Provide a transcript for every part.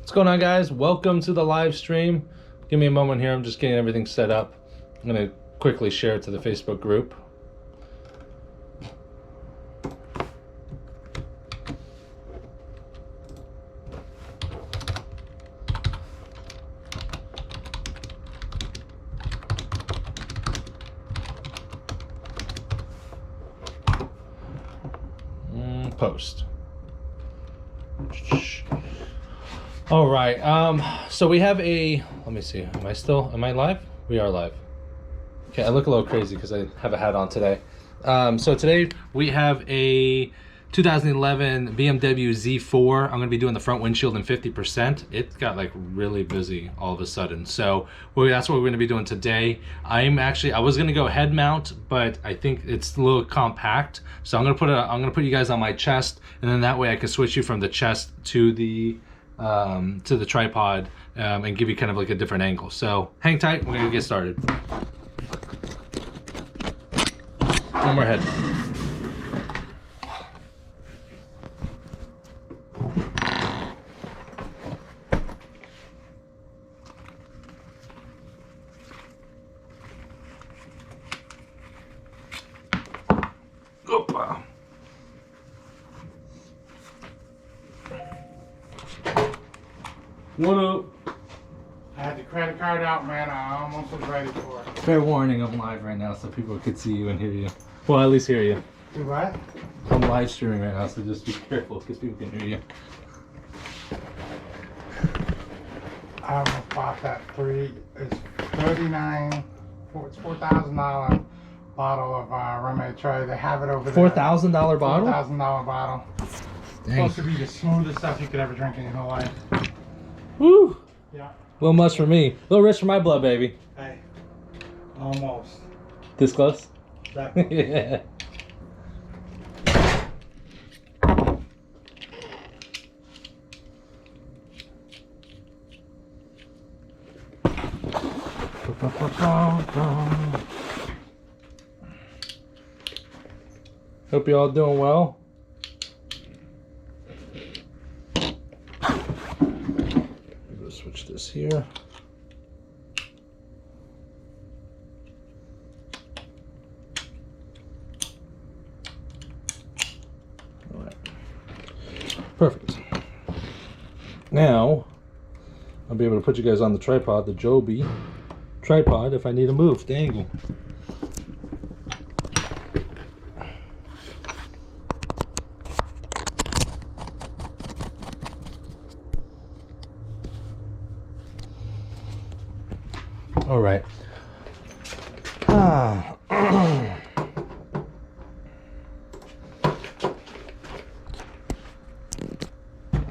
What's going on, guys? Welcome to the live stream. Give me a moment here. I'm just getting everything set up. I'm going to quickly share it to the Facebook group. Post. All right. So we have a, let me see. Am I live? We are live. Okay. I look a little crazy because I have a hat on today. So today we have a 2011 BMW Z4. I'm going to be doing the front windshield in 50%. It got like really busy all of a sudden. So that's what we're going to be doing today. I was going to go head mount, but I think it's a little compact. So I'm going to put you guys on my chest, and then that way I can switch you from the chest to the tripod and give you kind of like a different angle. So hang tight. We're going to get started. One more head. Opa. What up? I had the credit card out, man. I almost was ready for it. Fair warning, I'm live right now so people could see you and hear you. Well, at least hear you. Do what? I'm live streaming right now, so just be careful because people can hear you. I almost bought that it's $4,000 bottle of Remy Trey. They have it over there. $4,000 bottle? $4,000 bottle. Dang. Supposed to be the smoothest stuff you could ever drink in your whole life. Woo! Yeah. A little much for me. A little rich for my blood, baby. Hey. Almost. This close? Exactly. Yeah. Hope you all doing well. Let's switch this here. All right. Perfect. Now I'll be able to put you guys on the tripod, the Joby tripod, if I need to move the angle. All right.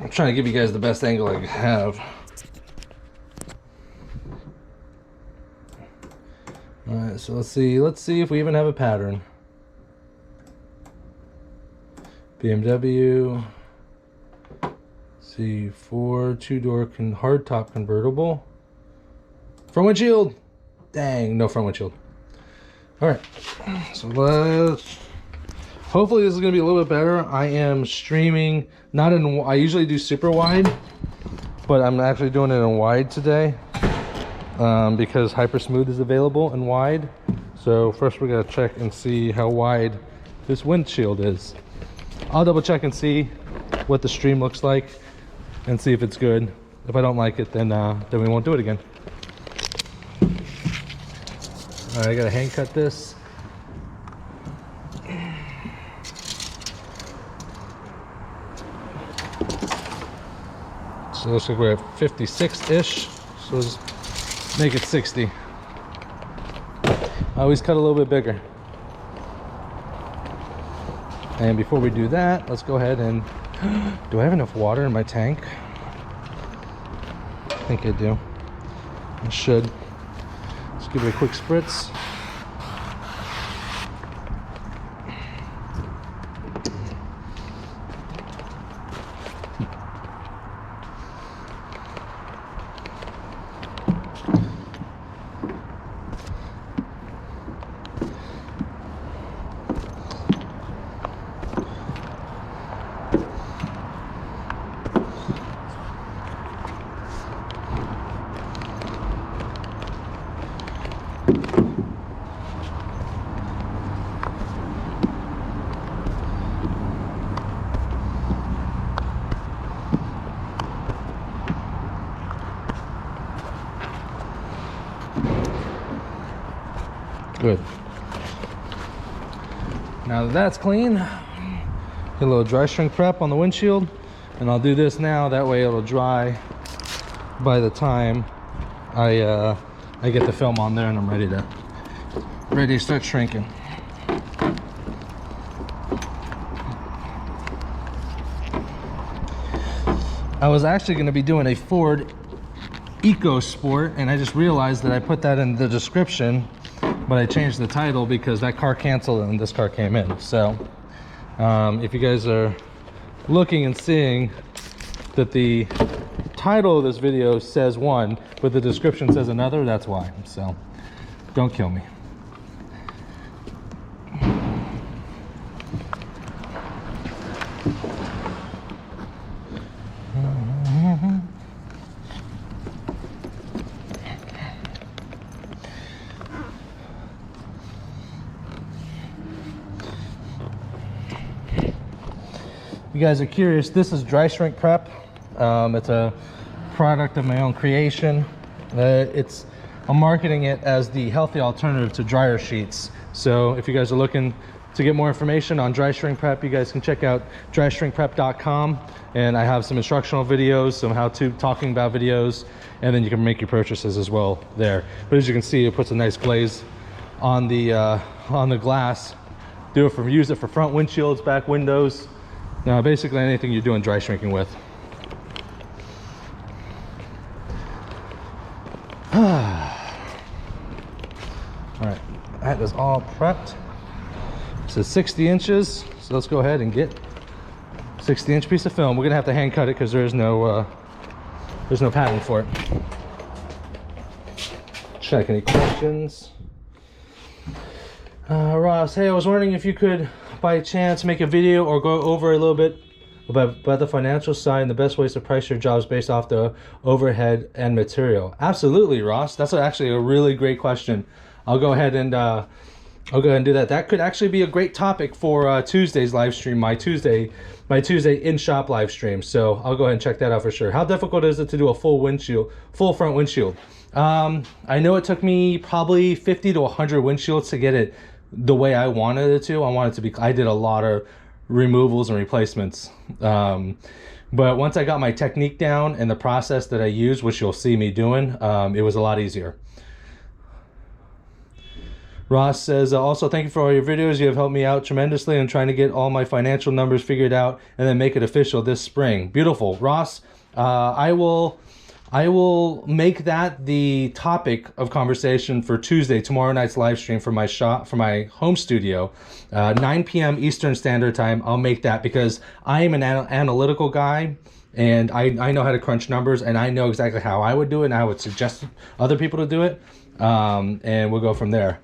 I'm trying to give you guys the best angle I can have. All right, so let's see if we even have a pattern. BMW C4 two-door hardtop convertible. Front windshield. Dang, no front windshield. All right, so hopefully this is gonna be a little bit better. I am streaming I usually do super wide, but I'm actually doing it in wide today. Because Hyper Smooth is available in wide. So first we gotta check and see how wide this windshield is. I'll double check and see what the stream looks like and see if it's good. If I don't like it, then we won't do it again. All right, I gotta hand cut this. So it looks like we're at 56-ish. So let's make it 60. I always cut a little bit bigger. And before we do that, let's go ahead and... Do I have enough water in my tank? I think I do. I should. Let's give it a quick spritz. Good. Now that that's clean, get a little dry shrink prep on the windshield, and I'll do this now. That way it'll dry by the time I get the film on there and I'm ready to start shrinking. I was actually going to be doing a Ford EcoSport, and I just realized that I put that in the description, but I changed the title because that car canceled and this car came in. So if you guys are looking and seeing that the title of this video says one but the description says another, that's why. So don't kill me. You guys are curious, this is dry shrink prep. It's a product of my own creation. I'm marketing it as the healthy alternative to dryer sheets. So if you guys are looking to get more information on dry shrink prep, you guys can check out dryshrinkprep.com, and I have some instructional videos, some how-to talking about videos, and then you can make your purchases as well there. But as you can see, it puts a nice glaze on the glass. Use it for front windshields, back windows. Now, basically anything you're doing dry shrinking with. All right, that is all prepped. This is 60 inches, so let's go ahead and get 60-inch piece of film. We're gonna have to hand cut it because there's no patent for it. Check any questions. Ross, hey, I was wondering if you could by chance make a video or go over a little bit about the financial side and the best ways to price your jobs based off the overhead and material. Absolutely, Ross. That's actually a really great question. I'll go ahead and do that. That could actually be a great topic for Tuesday's live stream, my Tuesday in shop live stream. So I'll go ahead and check that out for sure. How difficult is it to do a full front windshield? I know it took me probably 50 to 100 windshields to get it the way I wanted it to. I did a lot of removals and replacements. But once I got my technique down and the process that I use, which you'll see me doing, it was a lot easier. Ross says, also thank you for all your videos. You have helped me out tremendously in trying to get all my financial numbers figured out and then make it official this spring. Beautiful. Ross, I will make that the topic of conversation for tomorrow night's live stream for my home studio, 9 p.m. Eastern Standard Time. I'll make that because I am an analytical guy, and I know how to crunch numbers, and I know exactly how I would do it, and I would suggest other people to do it, and we'll go from there.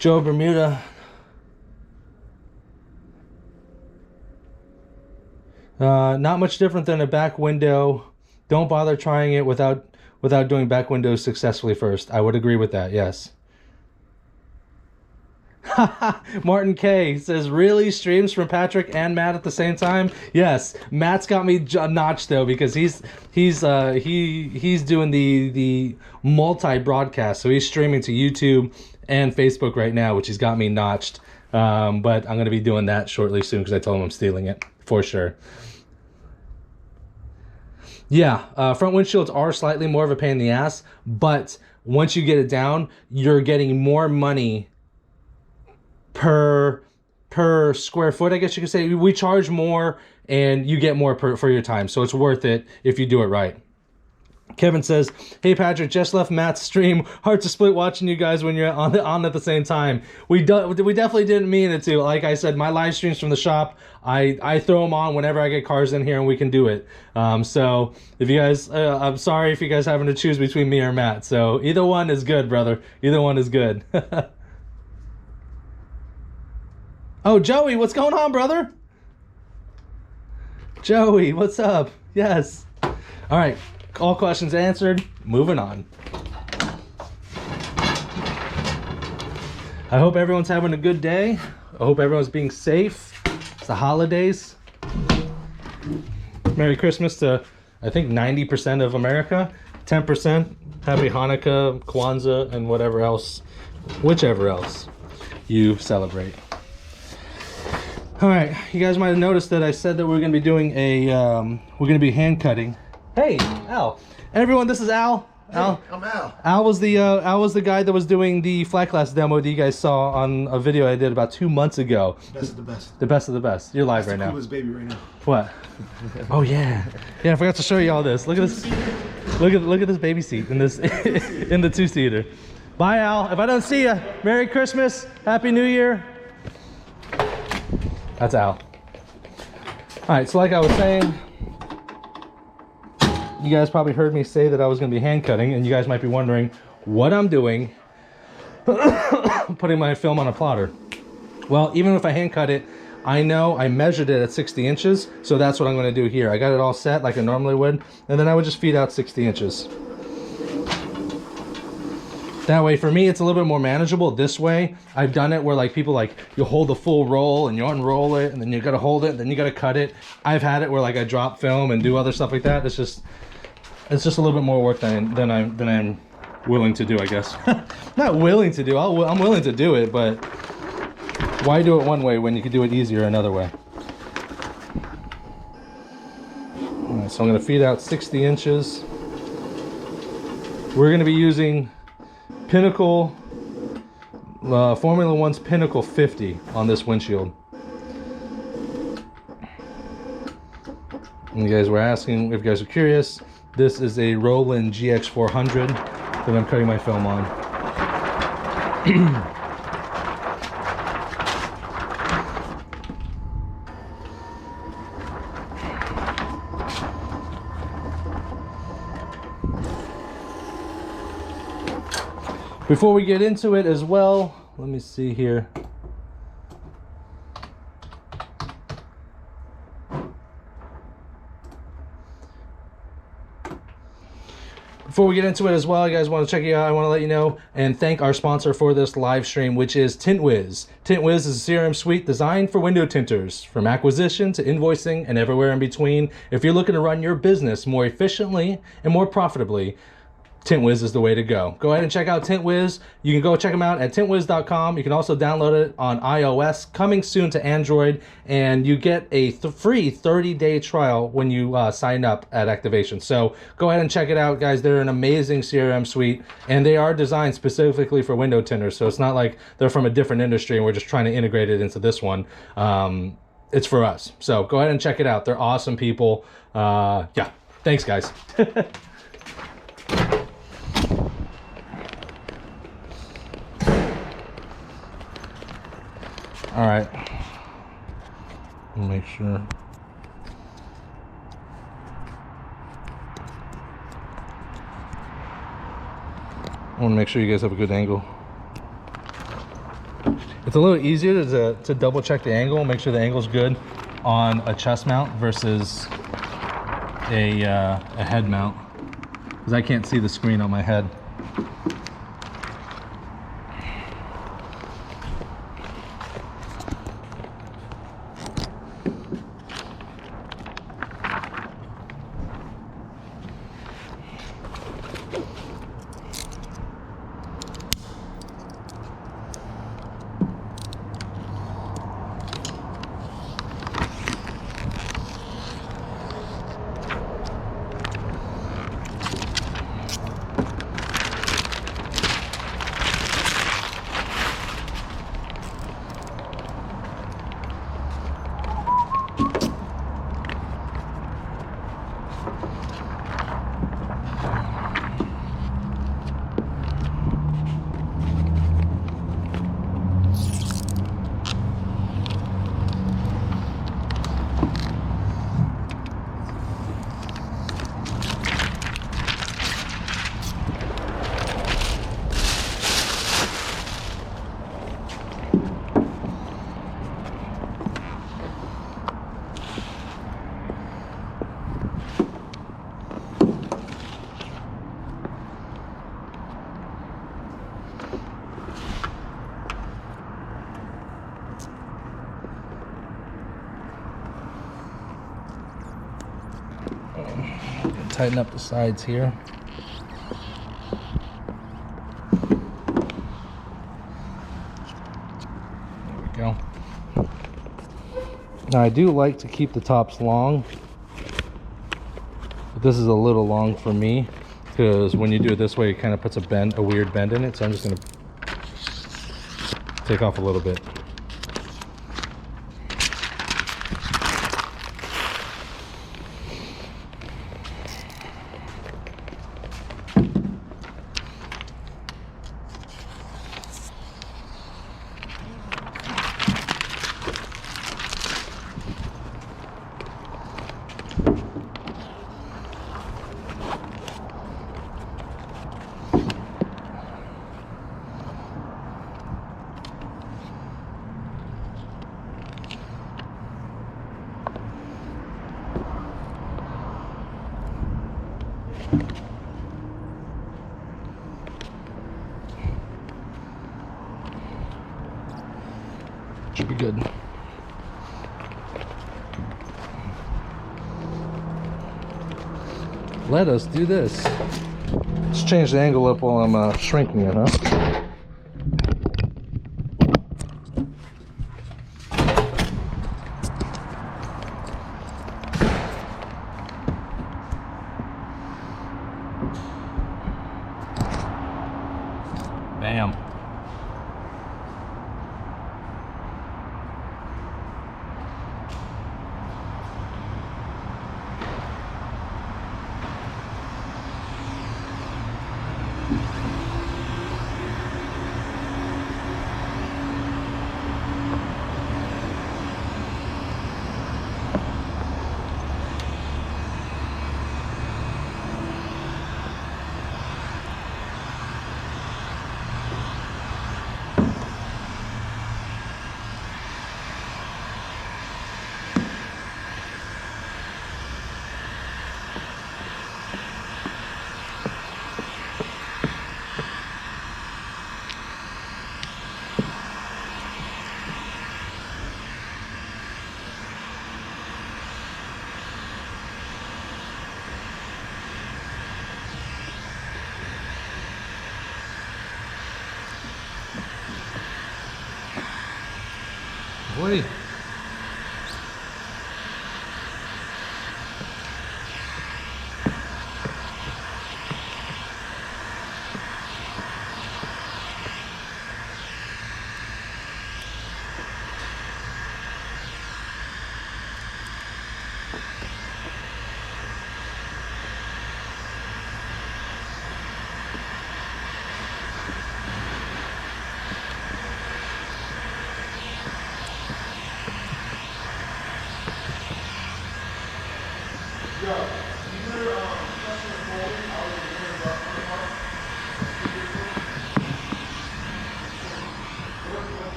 Joe Bermuda. Not much different than a back window. Don't bother trying it without doing back windows successfully first. I would agree with that, yes. Martin K says, really? Streams from Patrick and Matt at the same time? Yes. Matt's got me notched though, because he's doing the multi-broadcast. So he's streaming to YouTube and Facebook right now, which has got me notched. But I'm going to be doing that shortly soon because I told him I'm stealing it for sure. Yeah, front windshields are slightly more of a pain in the ass, but once you get it down, you're getting more money per square foot, I guess you could say. We charge more and you get more for your time, so it's worth it if you do it right. Kevin says, hey Patrick, just left Matt's stream. Hard to split watching you guys when you're on at the same time. We definitely didn't mean it to. Like I said, my live streams from the shop, I throw them on whenever I get cars in here and we can do it. So if you guys, I'm sorry if you guys having to choose between me or Matt. So either one is good, brother. Either one is good. Oh, Joey, what's going on, brother? Joey, what's up? Yes. All right. All questions answered. Moving on. I hope everyone's having a good day. I hope everyone's being safe. It's the holidays. Merry Christmas to, I think, 90% of America. 10%, Happy Hanukkah, Kwanzaa, and whatever else whichever else you celebrate. All right, you guys might have noticed that I said that we're gonna be doing a, we're gonna be hand cutting. Hey, Al. Everyone, this is Al. Al. Hey, I'm Al. Al was the guy that was doing the flat glass demo that you guys saw on a video I did about 2 months ago. Best of the best. The best of the best. You're live That's right the now. coolest baby right now. What? Oh yeah. Yeah, I forgot to show you all this. Look at this. Look at this baby seat in this in the 2-seater. Bye, Al. If I don't see you, Merry Christmas, Happy New Year. That's Al. All right, so like I was saying, you guys probably heard me say that I was going to be hand cutting, and you guys might be wondering what I'm doing putting my film on a plotter. Well, even if I hand cut it, I know I measured it at 60 inches, so that's what I'm going to do here. I got it all set like I normally would, and then I would just feed out 60 inches. That way, for me, it's a little bit more manageable. This way, I've done it where like people like, you hold the full roll and you unroll it, and then you gotta hold it, and then you gotta cut it. I've had it where like I drop film and do other stuff like that. It's just a little bit more work than I'm willing to do, I guess. Not willing to do. I'm willing to do it, but why do it one way when you could do it easier another way? All right, so I'm gonna feed out 60 inches. We're gonna be using Pinnacle, Formula One's Pinnacle 50 on this windshield. And you guys were asking, if you guys are curious, this is a Roland GX400 that I'm cutting my film on. Before we get into it as well, let me see here. Before we get into it as well, you guys want to check it out, I want to let you know and thank our sponsor for this live stream, which is Tint Wiz. Tint Wiz is a CRM suite designed for window tinters, from acquisition to invoicing and everywhere in between. If you're looking to run your business more efficiently and more profitably, Tint Wiz is the way to go. Go ahead and check out Tint Wiz. You can go check them out at tintwiz.com. You can also download it on iOS, coming soon to Android, and you get a free 30-day trial when you sign up at activation. So go ahead and check it out, guys. They're an amazing CRM suite, and they are designed specifically for window tinters. So it's not like they're from a different industry and we're just trying to integrate it into this one. It's for us. So go ahead and check it out. They're awesome people. Yeah, thanks, guys. All right, make sure. I want to make sure you guys have a good angle. It's a little easier to double check the angle, make sure the angle's good on a chest mount versus a head mount, because I can't see the screen on my head. Tighten up the sides here. go. Now I do like to keep the tops long, but this is a little long for me because when you do it this way, it kind of puts a weird bend in it. So I'm just gonna take off a little bit. Should be good. Let us do this. Let's change the angle up while I'm shrinking it, huh? Bam. Boy.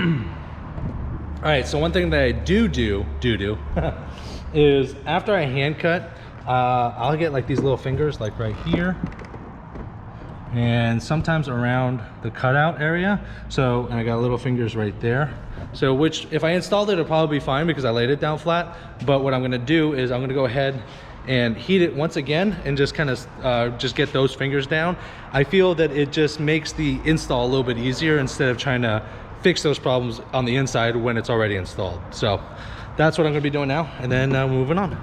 All right, so one thing that I do is after I hand cut, I'll get like these little fingers like right here and sometimes around the cutout area. So, and I got little fingers right there. So which, if I installed it, it'll probably be fine because I laid it down flat. But what I'm gonna do is I'm gonna go ahead and heat it once again and just kind of just get those fingers down. I feel that it just makes the install a little bit easier instead of trying to fix those problems on the inside when it's already installed. So that's what I'm gonna be doing now, and then moving on.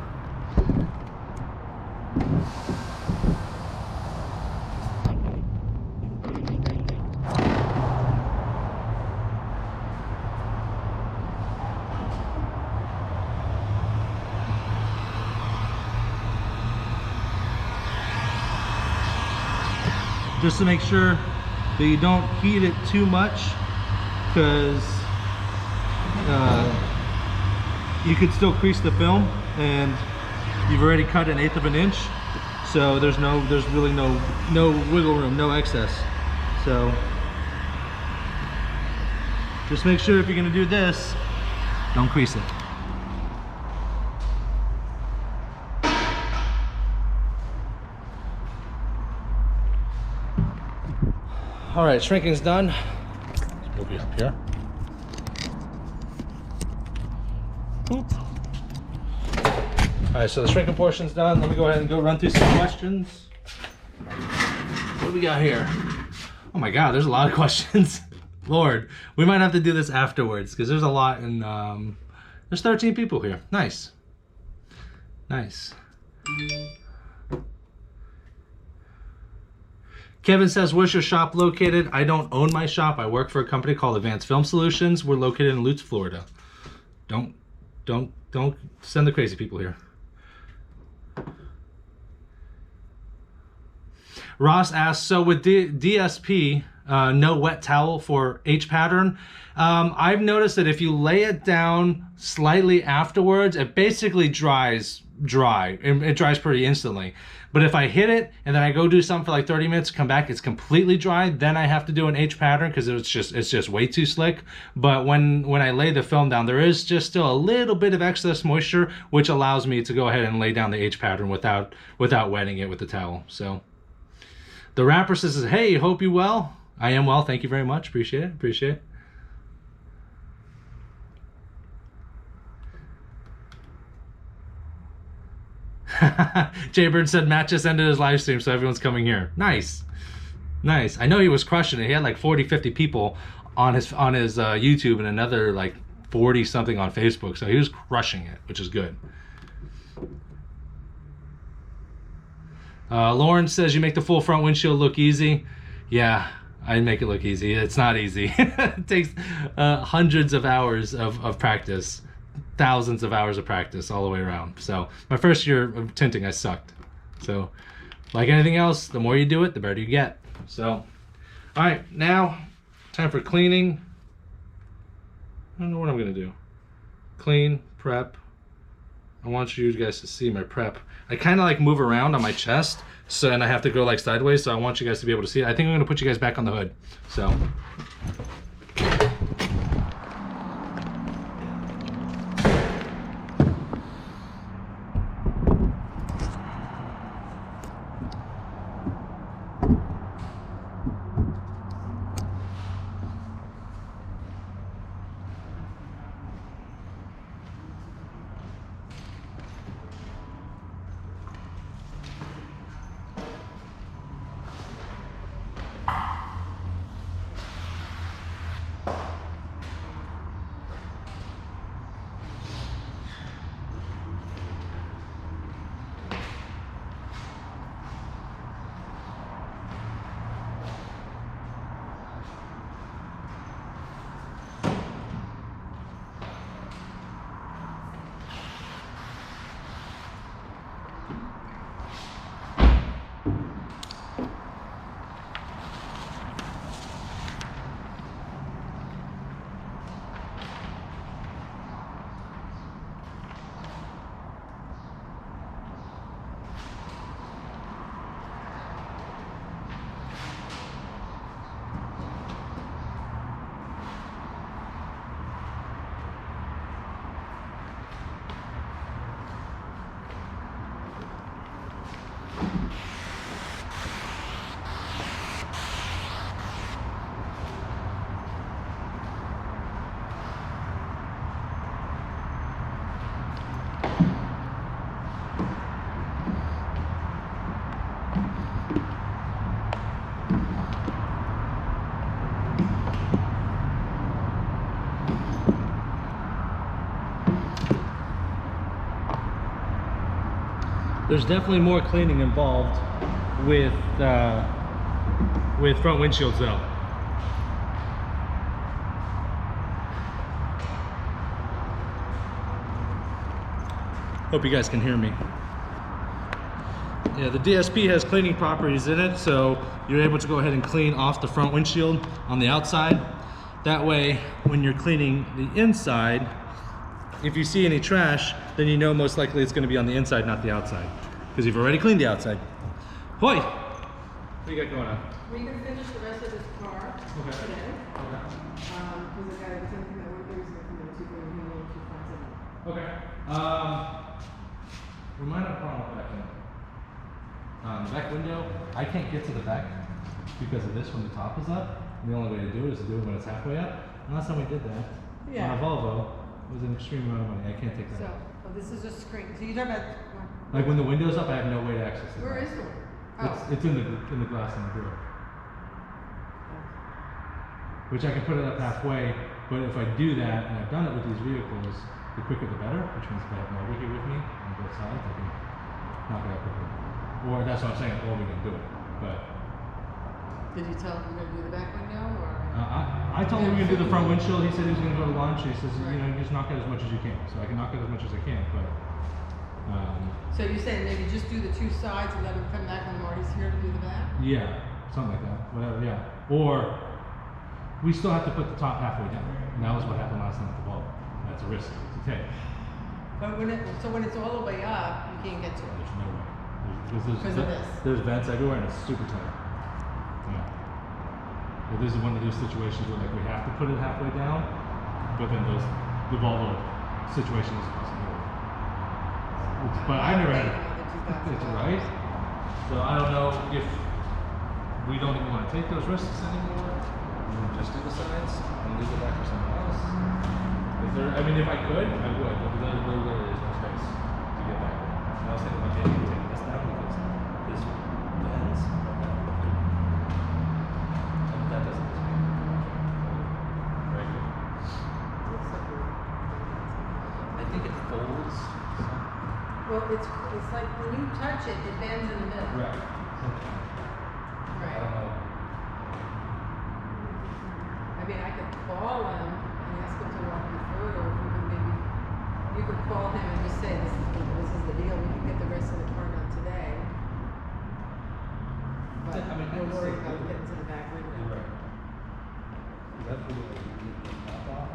Just to make sure that you don't heat it too much, because you could still crease the film and you've already cut 1/8 of an inch, so there's really no wiggle room, no excess. So just make sure if you're going to do this, don't crease it. All right, shrinking's done. We'll be up here. Boop. All right, so the shrinking portion's done. Let me go ahead and go run through some questions. What do we got here? Oh my God, there's a lot of questions. Lord, we might have to do this afterwards because there's a lot, and there's 13 people here. Nice, nice. Kevin says, where's your shop located? I don't own my shop. I work for a company called Advanced Film Solutions. We're located in Lutz, Florida. Don't send the crazy people here. Ross asks, so with DSP, no wet towel for H pattern. I've noticed that if you lay it down slightly afterwards, it basically dries dry. It dries pretty instantly. But if I hit it and then I go do something for like 30 minutes, come back, it's completely dry, then I have to do an H pattern because it's just way too slick. But when I lay the film down, there is just still a little bit of excess moisture, which allows me to go ahead and lay down the H pattern without wetting it with the towel. So the rapper says, hey, hope you well. I am well, thank you very much. Appreciate it, appreciate it. Jaybird said Matt just ended his live stream, so everyone's coming here. Nice, nice. I know he was crushing it. He had like 40-50 people on his YouTube and another like 40 something on Facebook, so he was crushing it, which is good. Lauren says you make the full front windshield look easy. Yeah, I make it look easy. It's not easy. It takes hundreds of hours of practice. Thousands of hours of practice all the way around. So my first year of tinting, I sucked. So like anything else, the more you do it, the better you get. So, all right, now time for cleaning. I don't know what I'm gonna do. Clean, prep. I want you guys to see my prep. I kind of like move around on my chest, so, and I have to go like sideways, so I want you guys to be able to see it. I think I'm gonna put you guys back on the hood. So. There's definitely more cleaning involved with front windshields though. Hope you guys can hear me. Yeah, the DSP has cleaning properties in it, so you're able to go ahead and clean off the front windshield on the outside. That way, when you're cleaning the inside, if you see any trash, then you know most likely it's going to be on the inside, not the outside, because you've already cleaned the outside. Hoy! What do you got going on? We can finish the rest of this car today. Okay. Because the guy was thinking that we're going to come in 2.7. Okay. We might have a problem with that thing. The back window, I can't get to the back because of this when the top is up. The only way to do it is to do it when it's halfway up. And last time we did that, on a Volvo, it was an extreme amount of money. I can't take that. So, oh, this is a screen. So you're talking about... Like when the window's up, I have no way to access it. Where is the one? Oh. It's in the glass on the door. Which I can put it up halfway, but if I do that, and I've done it with these vehicles, the quicker the better, which means if I have my wiki with me on both sides, I can knock it out quicker. Or that's what I'm saying, or we can do it. But Did you tell him you're going to do the back window, or...? I told him we were going to do the front windshield. He said he was going to go to lunch. He says, you know, just knock out as much as you can. So I can knock out as much as I can, but... So you're saying maybe just do the two sides and let him come back when Marty's here to do the back? Yeah, something like that. Whatever, yeah. Or we still have to put the top halfway down. And that was what happened last time at the ball. That's a risk to take. But when it's all the way up, you can't get to it. There's no way. Because of this. There's vents everywhere and it's super tight. Yeah. Well, this is one of those situations where like we have to put it halfway down, but then the Volvo situation is a possibility. But I never had it. Right? So I don't know if we don't even want to take those risks anymore. We just do the sides and leave it back for someone else. I mean, if I could, I would, but there literally is no space to get back there. And I was thinking about maybe taking this down because this bends. And that doesn't just make it very good. I think it folds. Well, it's like when you touch it, it bends in the middle. Right. Right. I don't know. I mean, I could call him and ask him to walk you through it, or if we could maybe, you could call him and just say, this is the deal, we can get the rest of the car done today. But I mean, I we're just worried say about do it. getting to the back window. You're right. That's really like you get the top off.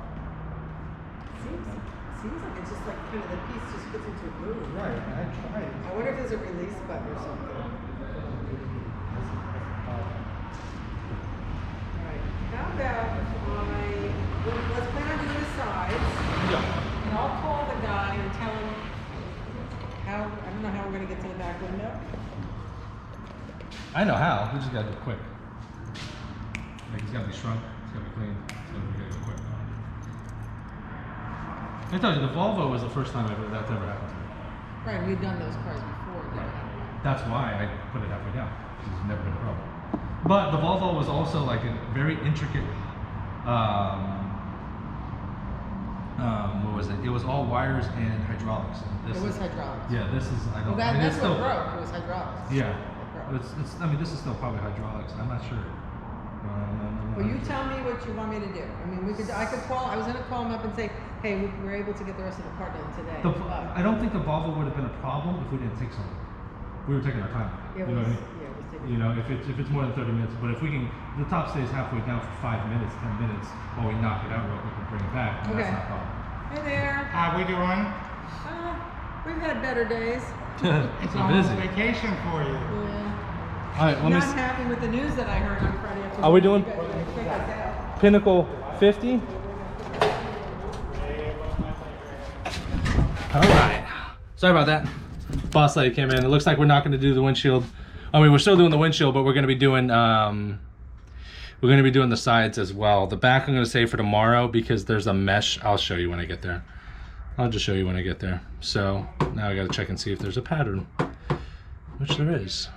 Seems like it's just like kind of the piece just fits into a groove. Right, I tried. I wonder if there's a release button or something. Alright, how about let's plan on doing the sides. Yeah. And I'll call the guy and tell him how, I don't know how we're gonna get to the back window. I know how. We just gotta do it quick. Like it's gotta be shrunk. It's gotta be clean. So we gotta go quick. I told you, the Volvo was the first time that's ever happened to me. Right, we've done those cars before. Right. That's why I put it halfway down. It's never been a problem. But the Volvo was also like a very intricate, what was it? It was all wires and hydraulics. It was hydraulics. Yeah, this is, I don't Well, I mean, that's it's what still, broke, it was hydraulics. Yeah. Broke. It's, I mean, this is still probably hydraulics. I'm not sure. Well, you tell me what you want me to do. I mean, I was gonna call him up and say, hey, we were able to get the rest of the car done today. I don't think the Volvo would have been a problem if we didn't take so long. We were taking our time. It You know was, what I mean? yeah, it was taking. You know, if it's more than 30 minutes, but if we can, the top stays halfway down for 5 minutes, 10 minutes, while we knock it out real quick and bring it back, then Okay. that's not a problem. Hey there. How we doing? We've had better days. It's I'm almost busy. vacation for you. Yeah. All right, let me Not happy with the news that I heard on Friday afternoon. Are we doing- You guys are gonna kick us out. Pinnacle 50. All right. Sorry about that. Boss lady came in. It looks like we're not going to do the windshield. I mean, we're still doing the windshield, but we're going to be doing the sides as well. The back I'm going to save for tomorrow because there's a mesh. I'll show you when I get there. I'll just show you when I get there. So now I got to check and see if there's a pattern, which there is.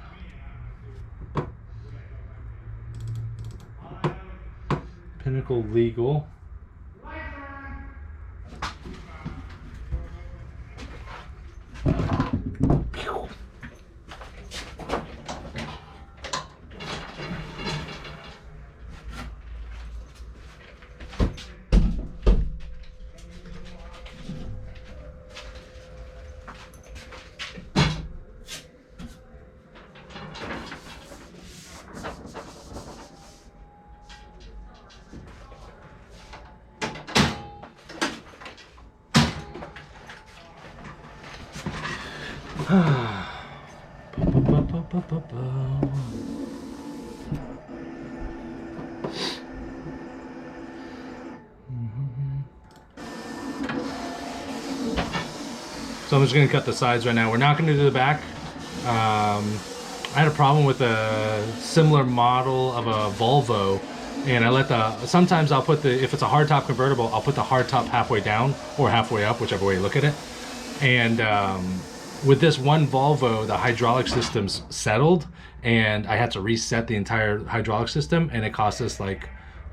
Pinnacle Legal. So I'm just going to cut the sides right now. We're not going to do the back. I had a problem with a similar model of a Volvo, and I let sometimes I'll put if it's a hardtop convertible, I'll put the hardtop halfway down or halfway up, whichever way you look at it. And with this one Volvo, the hydraulic system's settled, and I had to reset the entire hydraulic system, and it cost us like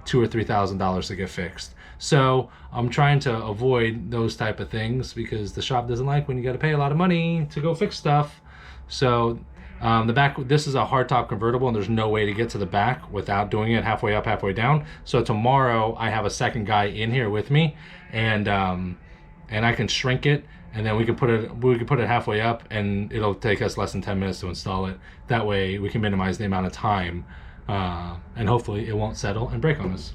$2,000 or $3,000 to get fixed. So I'm trying to avoid those type of things because the shop doesn't like when you got to pay a lot of money to go fix stuff. So the back, this is a hardtop convertible, and there's no way to get to the back without doing it halfway up, halfway down. So tomorrow I have a second guy in here with me, and I can shrink it, and then we can put it halfway up, and it'll take us less than 10 minutes to install it. That way we can minimize the amount of time, and hopefully it won't settle and break on us.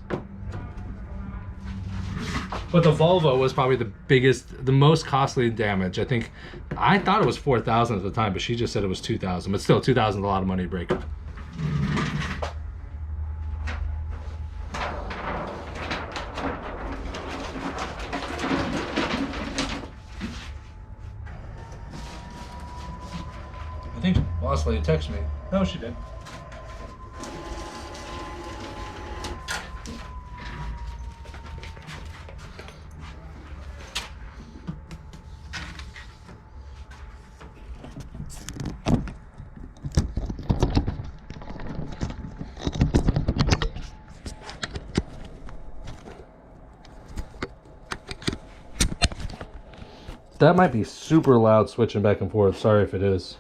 But the Volvo was probably the most costly damage. I thought it was $4,000 at the time, but she just said it was $2,000. But still, $2,000 is a lot of money to break up. I think Boss Lady texted me. No, she did. That might be super loud switching back and forth. Sorry if it is.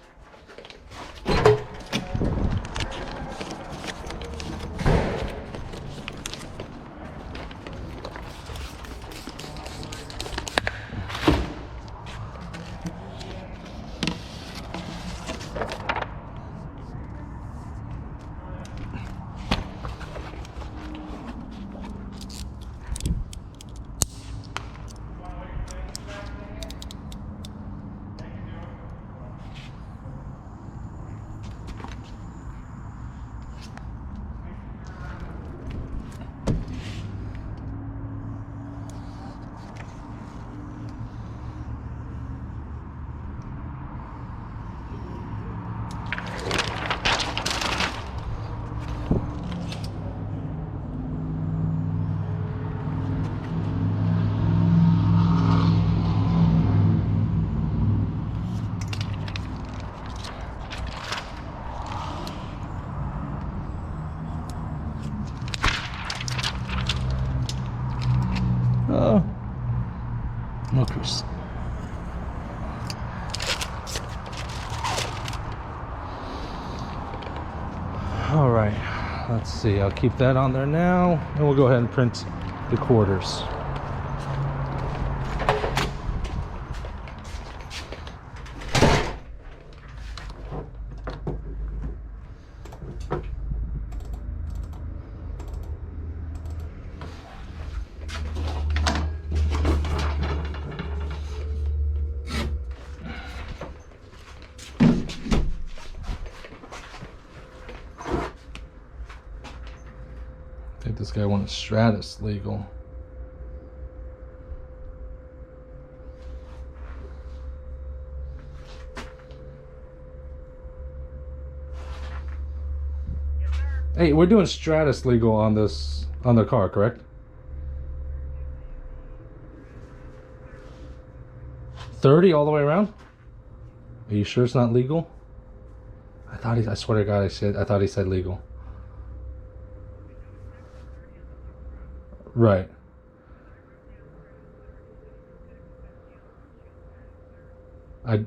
Milkers. All right, let's see. I'll keep that on there now, and we'll go ahead and print the quarters. I think this guy wanted Stratus legal. Hey, we're doing Stratus legal on the car, correct? 30 all the way around? Are you sure it's not legal? I swear to God, I thought he said legal. Right. I.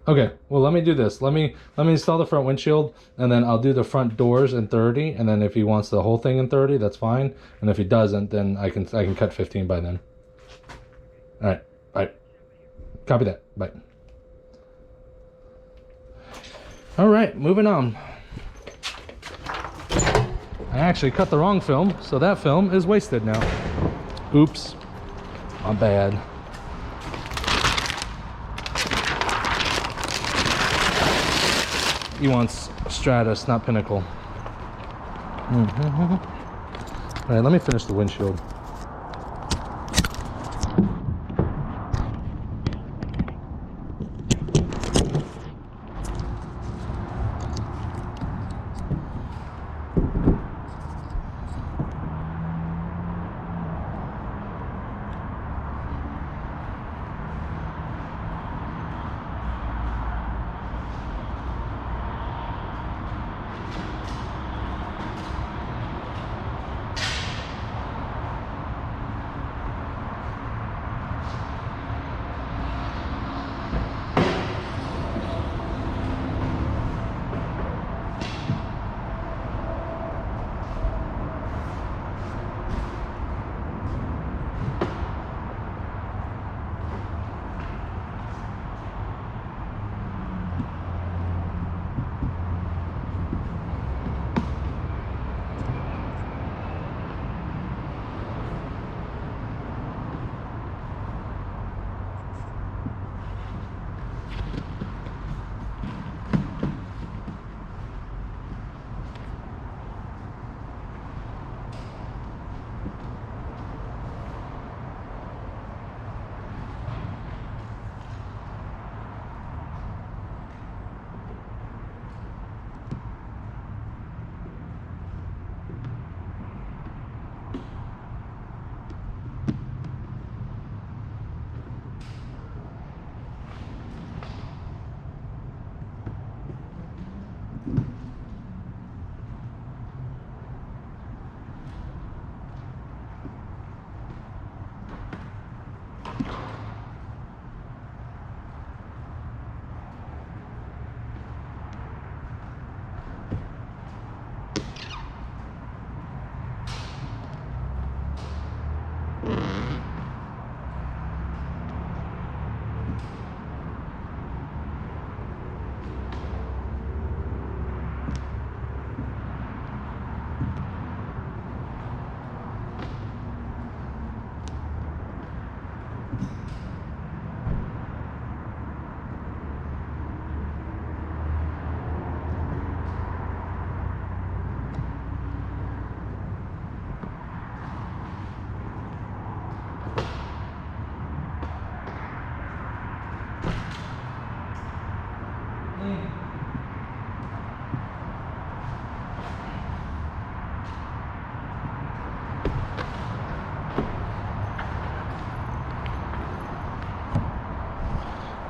Okay, well, let me do this. Let me install the front windshield, and then I'll do the front doors in 30, and then if he wants the whole thing in 30, that's fine. And if he doesn't, then I can cut 15 by then. All right, bye. Copy that. Bye. All right, moving on. I actually cut the wrong film, so that film is wasted now. Oops, my bad. He wants Stratus, not Pinnacle. All right, let me finish the windshield.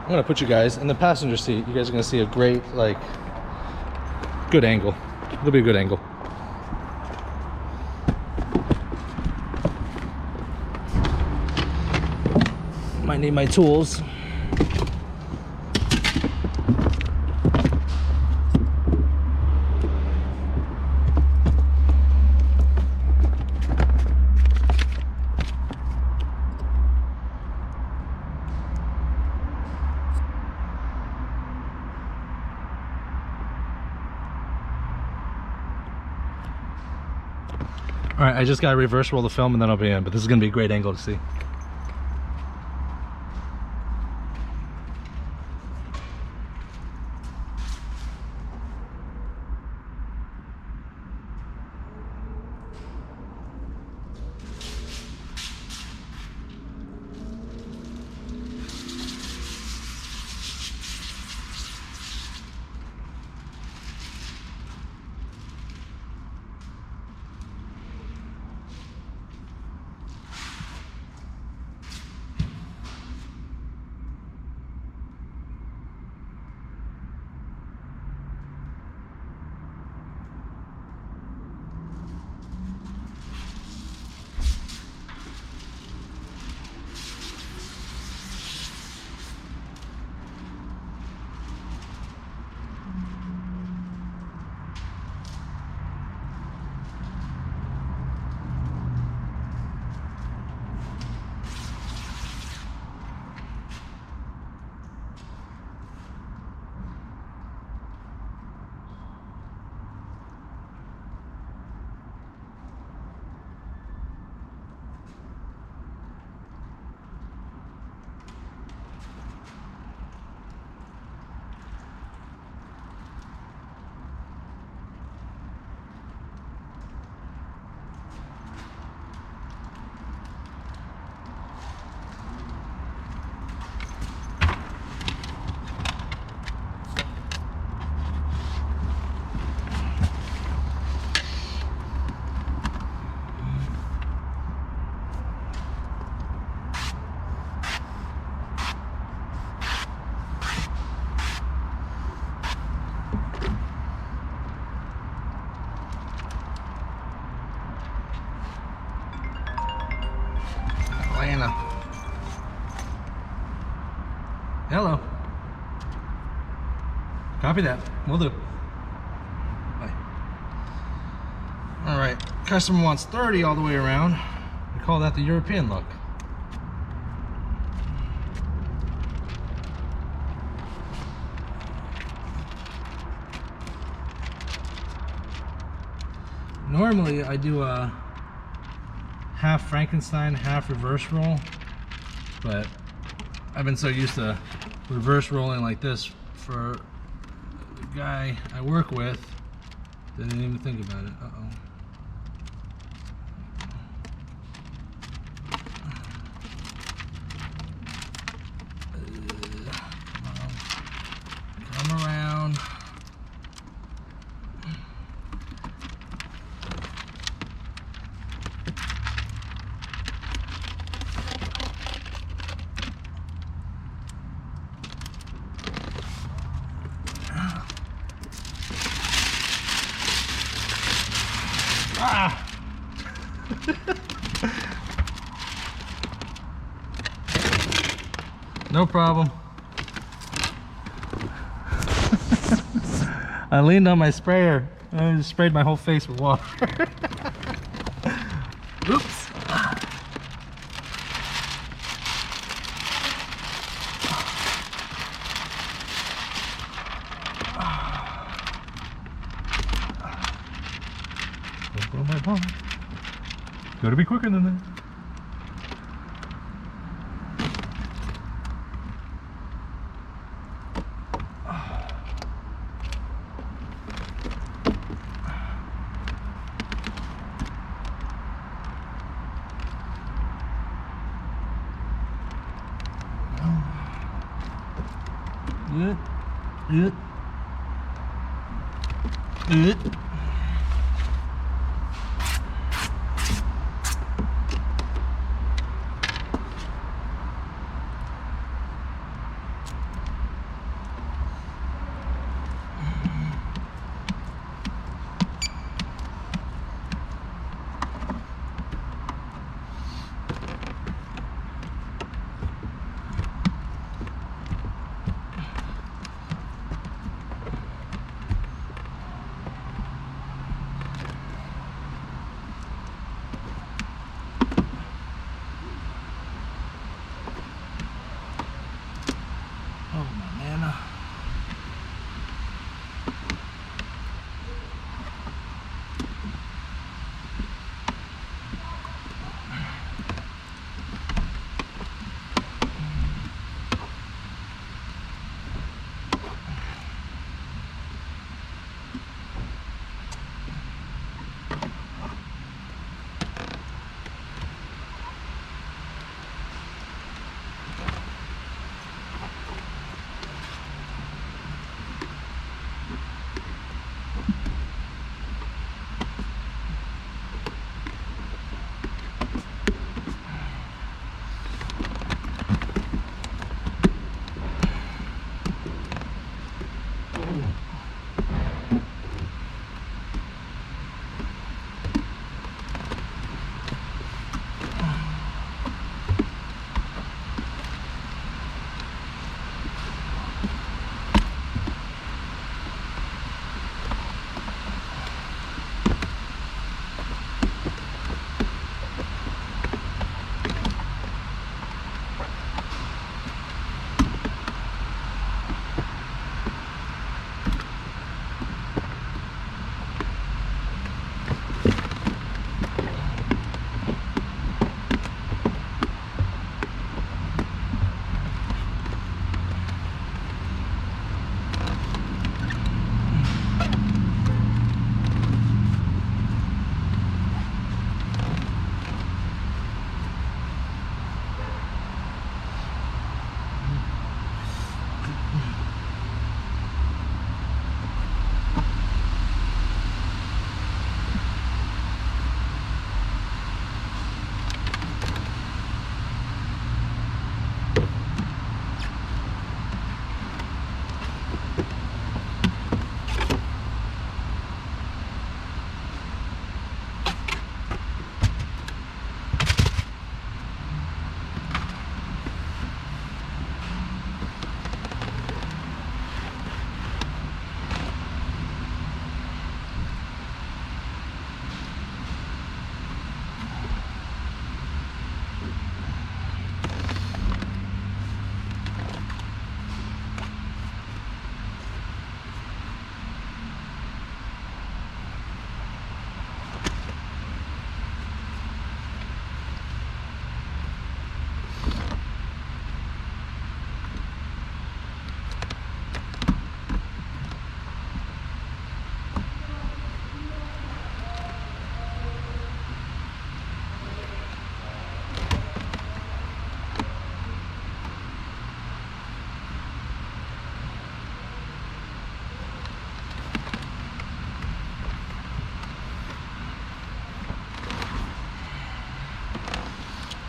I'm gonna put you guys in the passenger seat. You guys are gonna see a great, like, good angle. It'll be a good angle. Might need my tools. All right, I just gotta reverse roll the film and then I'll be in, but this is gonna be a great angle to see. Atlanta. Hello. Copy that. Will do. Bye. All right. Customer wants 30 all the way around. We call that the European look. Normally I do a half Frankenstein, half reverse roll, but I've been so used to reverse rolling like this for the guy I work with that I didn't even think about it. Uh-oh. Come around. Ah! No problem. I leaned on my sprayer and I just sprayed my whole face with water. Oops. Gotta be quicker than that. Good.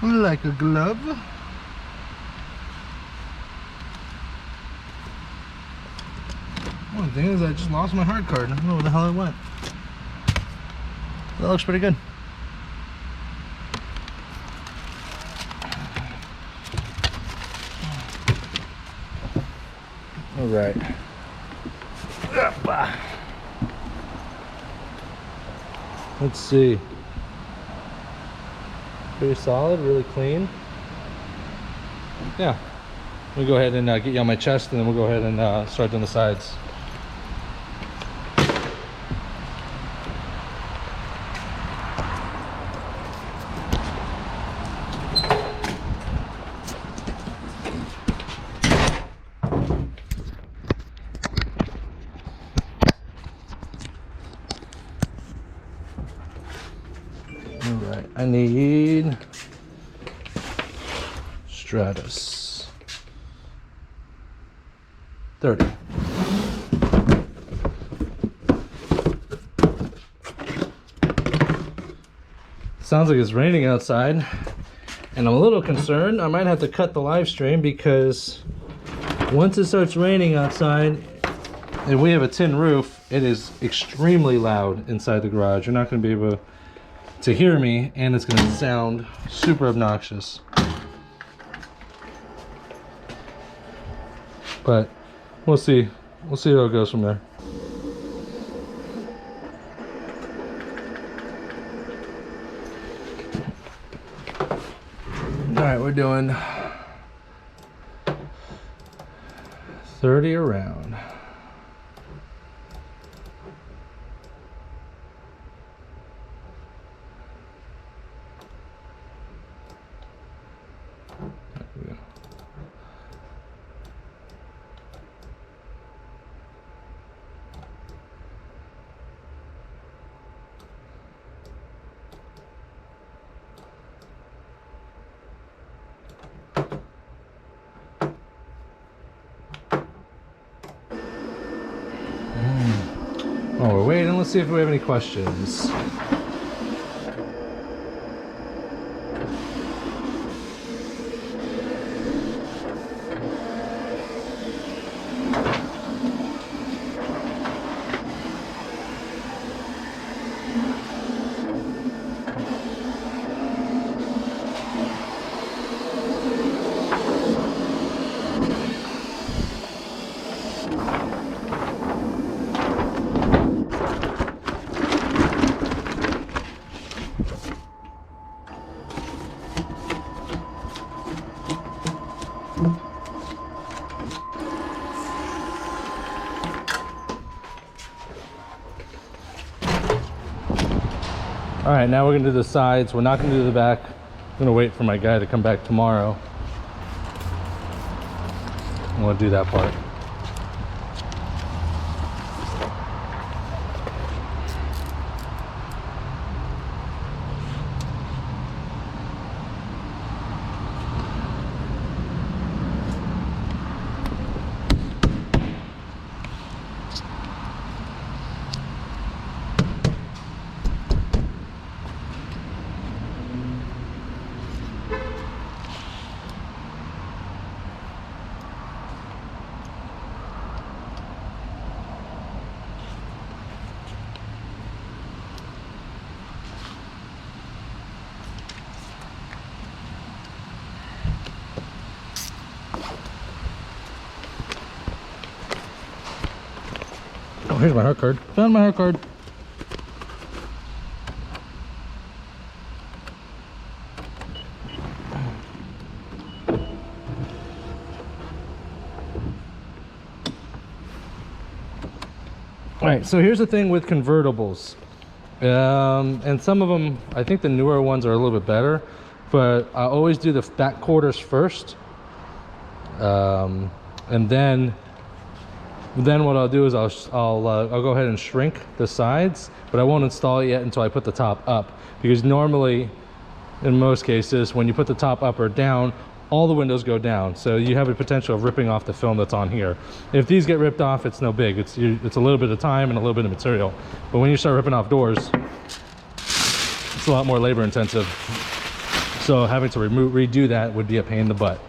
Like a glove. One thing is I just lost my hard card. I don't know where the hell it went. That looks pretty good. All right. Let's see. Pretty solid, really clean. Yeah. We'll go ahead and get you on my chest, and then we'll go ahead and start doing the sides. Alright, I need Stratus 30. Sounds like it's raining outside, and I'm a little concerned. I might have to cut the live stream because once it starts raining outside and we have a tin roof, it is extremely loud inside the garage. You're not going to be able to hear me, and it's going to sound super obnoxious. But we'll see. We'll see how it goes from there. All right, we're doing 30 around. Oh, we're waiting. Let's see if we have any questions. All right, now we're gonna do the sides. We're not gonna do the back. I'm gonna wait for my guy to come back tomorrow. I'm gonna do that part. Oh, here's my heart card. Found my heart card. All right, so here's the thing with convertibles. And some of them, I think the newer ones are a little bit better, but I always do the back quarters first. And then what I'll do is I'll go ahead and shrink the sides, but I won't install it yet until I put the top up, because normally, in most cases, when you put the top up or down, all the windows go down, so you have a potential of ripping off the film that's on here. If these get ripped off, it's no big. It's a little bit of time and a little bit of material, but when you start ripping off doors, it's a lot more labor intensive. So having to redo that would be a pain in the butt.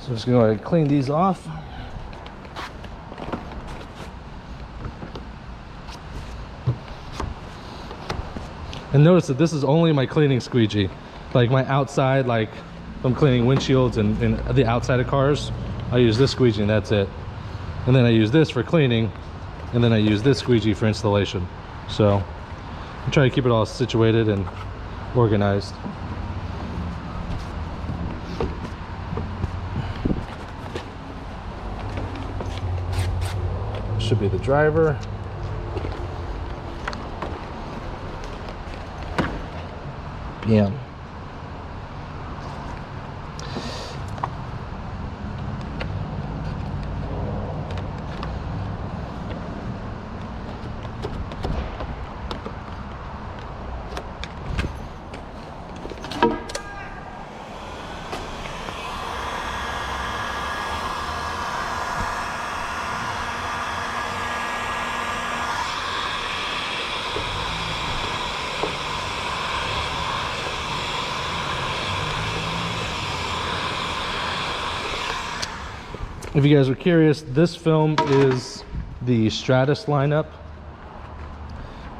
So I'm just going to clean these off. And notice that this is only my cleaning squeegee. Like my outside, like if I'm cleaning windshields and the outside of cars, I use this squeegee and that's it. And then I use this for cleaning, and then I use this squeegee for installation. So I'm trying to keep it all situated and organized. Should be the driver. PM. If you guys are curious, this film is the Stratus lineup.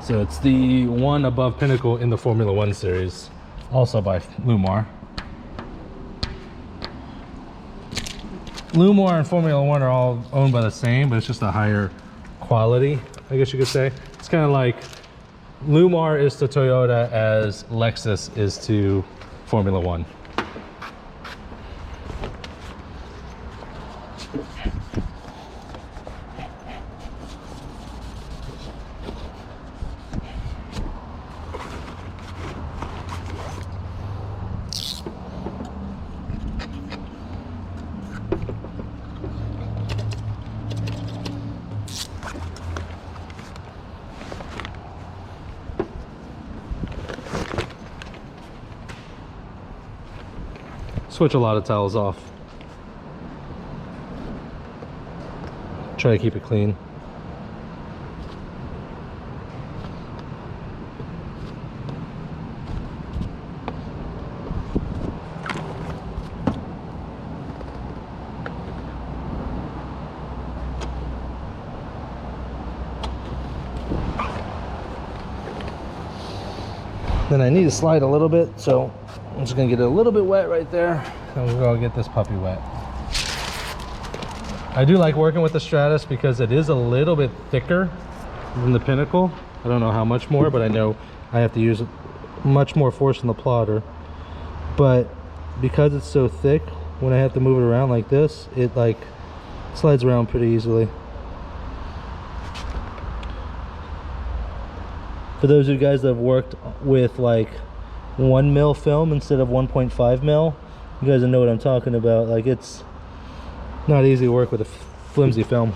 So it's the one above Pinnacle in the Formula One series, also by Lumar. Lumar and Formula One are all owned by the same, but it's just a higher quality, I guess you could say. It's kind of like Lumar is to Toyota as Lexus is to Formula One. Switch a lot of towels off. Try to keep it clean. Then I need to slide a little bit, so I'm just gonna get it a little bit wet right there, and we're gonna get this puppy wet. I do like working with the Stratus because it is a little bit thicker than the Pinnacle. I don't know how much more, but I know I have to use much more force in the plotter. But because it's so thick, when I have to move it around like this, it like slides around pretty easily. For those of you guys that have worked with like 1 mil film instead of 1.5 mil, you guys know what I'm talking about. Like, it's not easy to work with a flimsy film.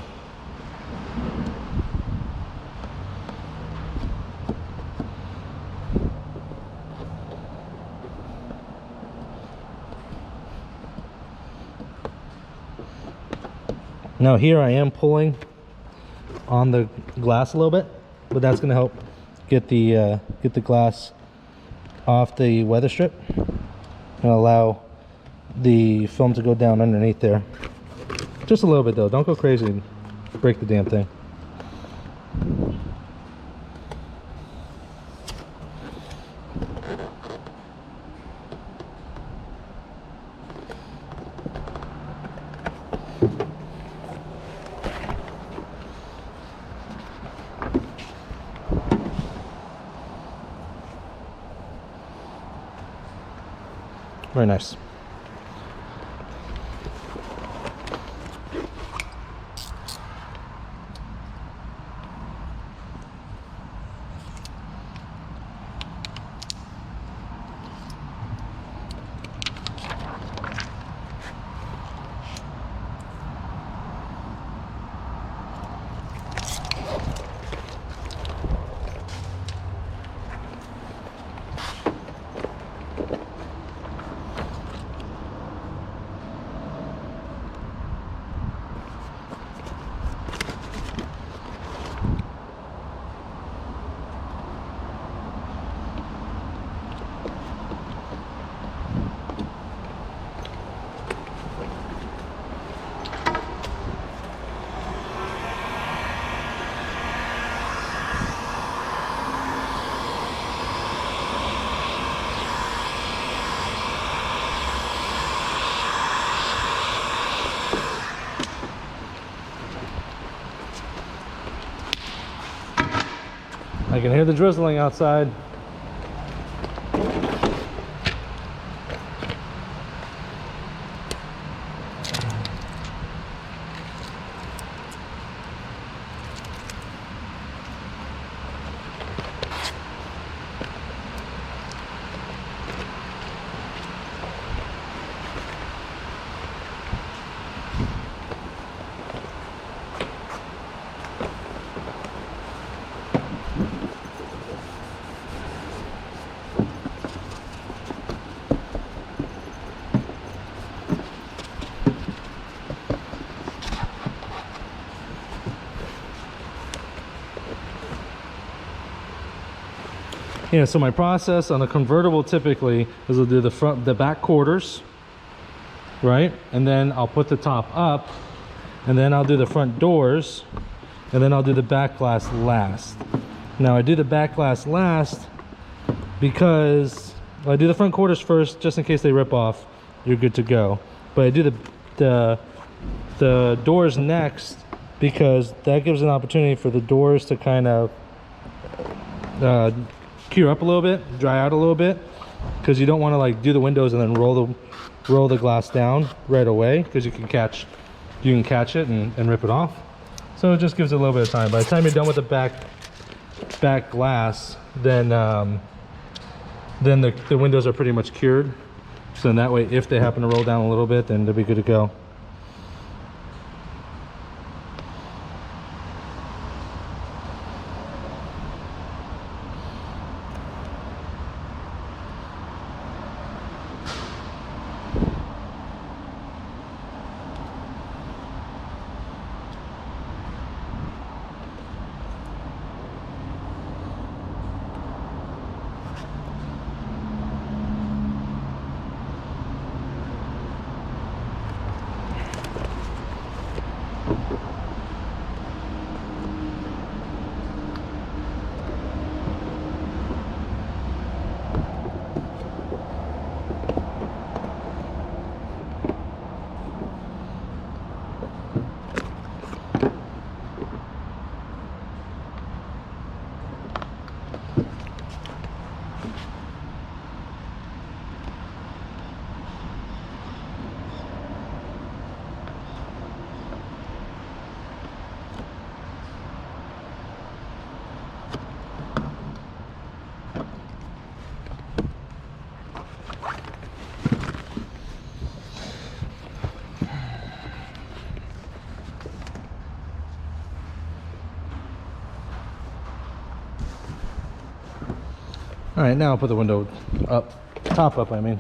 Now here I am pulling on the glass a little bit, but that's going to help get the glass off the weather strip and allow the film to go down underneath there. Just a little bit though, don't go crazy and break the damn thing. Very nice. I can hear the drizzling outside. Yeah, so my process on a convertible typically is I'll do the back quarters, right? And then I'll put the top up, and then I'll do the front doors, and then I'll do the back glass last. Now I do the back glass last because I do the front quarters first, just in case they rip off, you're good to go. But I do the doors next because that gives an opportunity for the doors to kind of cure up a little bit, dry out a little bit, because you don't want to like do the windows and then roll the glass down right away, because you can catch it and rip it off. So it just gives it a little bit of time. By the time you're done with the back glass, then the windows are pretty much cured. So then that way, if they happen to roll down a little bit, then they'll be good to go. All right, now I'll put the window up, top up, I mean.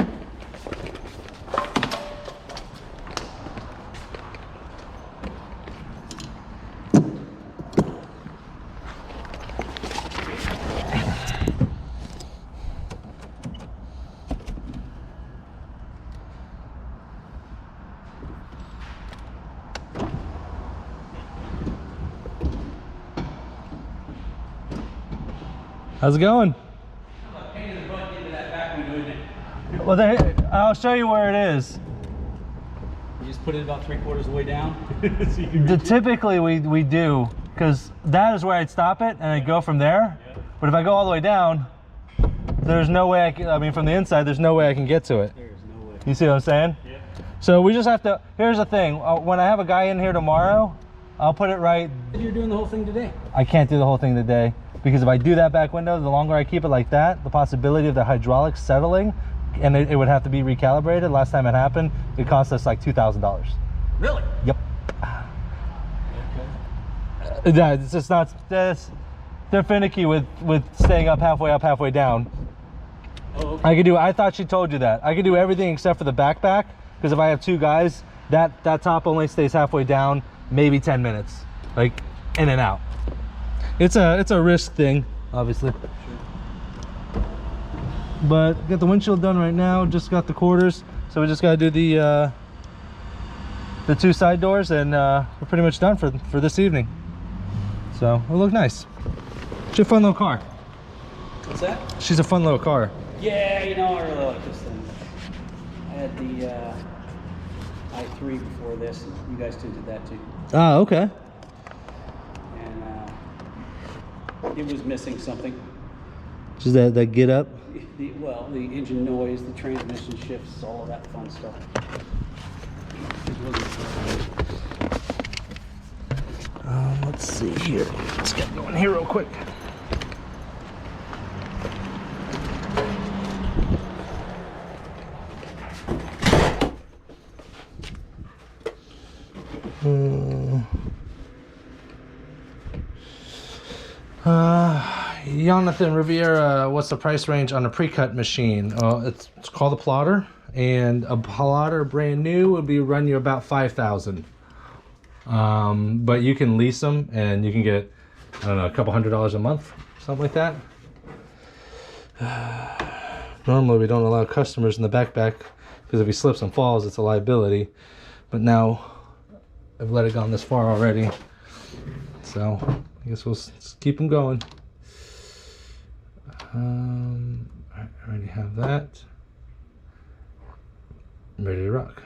How's it going? Well, there, I'll show you where it is. You just put it about 3/4 of the way down? So you can Typically we do, because that is where I'd stop it and I'd go from there. Yeah. But if I go all the way down, there's no way I mean, from the inside, there's no way I can get to it. There's no way. You see what I'm saying? Yeah. So we just have to, here's the thing, when I have a guy in here tomorrow, I'll put it right. You're doing the whole thing today? I can't do the whole thing today, because if I do that back window, the longer I keep it like that, the possibility of the hydraulics settling, and it would have to be recalibrated. Last time it happened, it cost us like $2,000. Really? Yep. Okay. Yeah, it's just not, they're finicky with staying up, halfway down. Oh, okay. I thought she told you that. I could do everything except for the backpack, because if I have two guys, that top only stays halfway down, maybe 10 minutes, like in and out. It's a risk thing, obviously. Sure. But got the windshield done right now, just got the quarters, so we just got to do the two side doors, and we're pretty much done for this evening. So it'll look nice. She's a fun little car. What's that? She's a fun little car. Yeah, you know, I really like this thing. I had the i3 before this, and you guys tinted that too. Ah, okay. And it was missing something. Just that get up. Well, the engine noise, the transmission shifts, all of that fun stuff. Let's see here. Let's get going here real quick. Jonathan Riviera, what's the price range on a pre-cut machine? It's called a plotter, and a plotter brand new would be run you about 5,000. But you can lease them, and you can get, I don't know, a couple $100 a month, something like that. Normally we don't allow customers in the backpack because if he slips and falls, it's a liability. But now I've let it gone this far already, so I guess we'll just keep them going. I already have that. I'm ready to rock.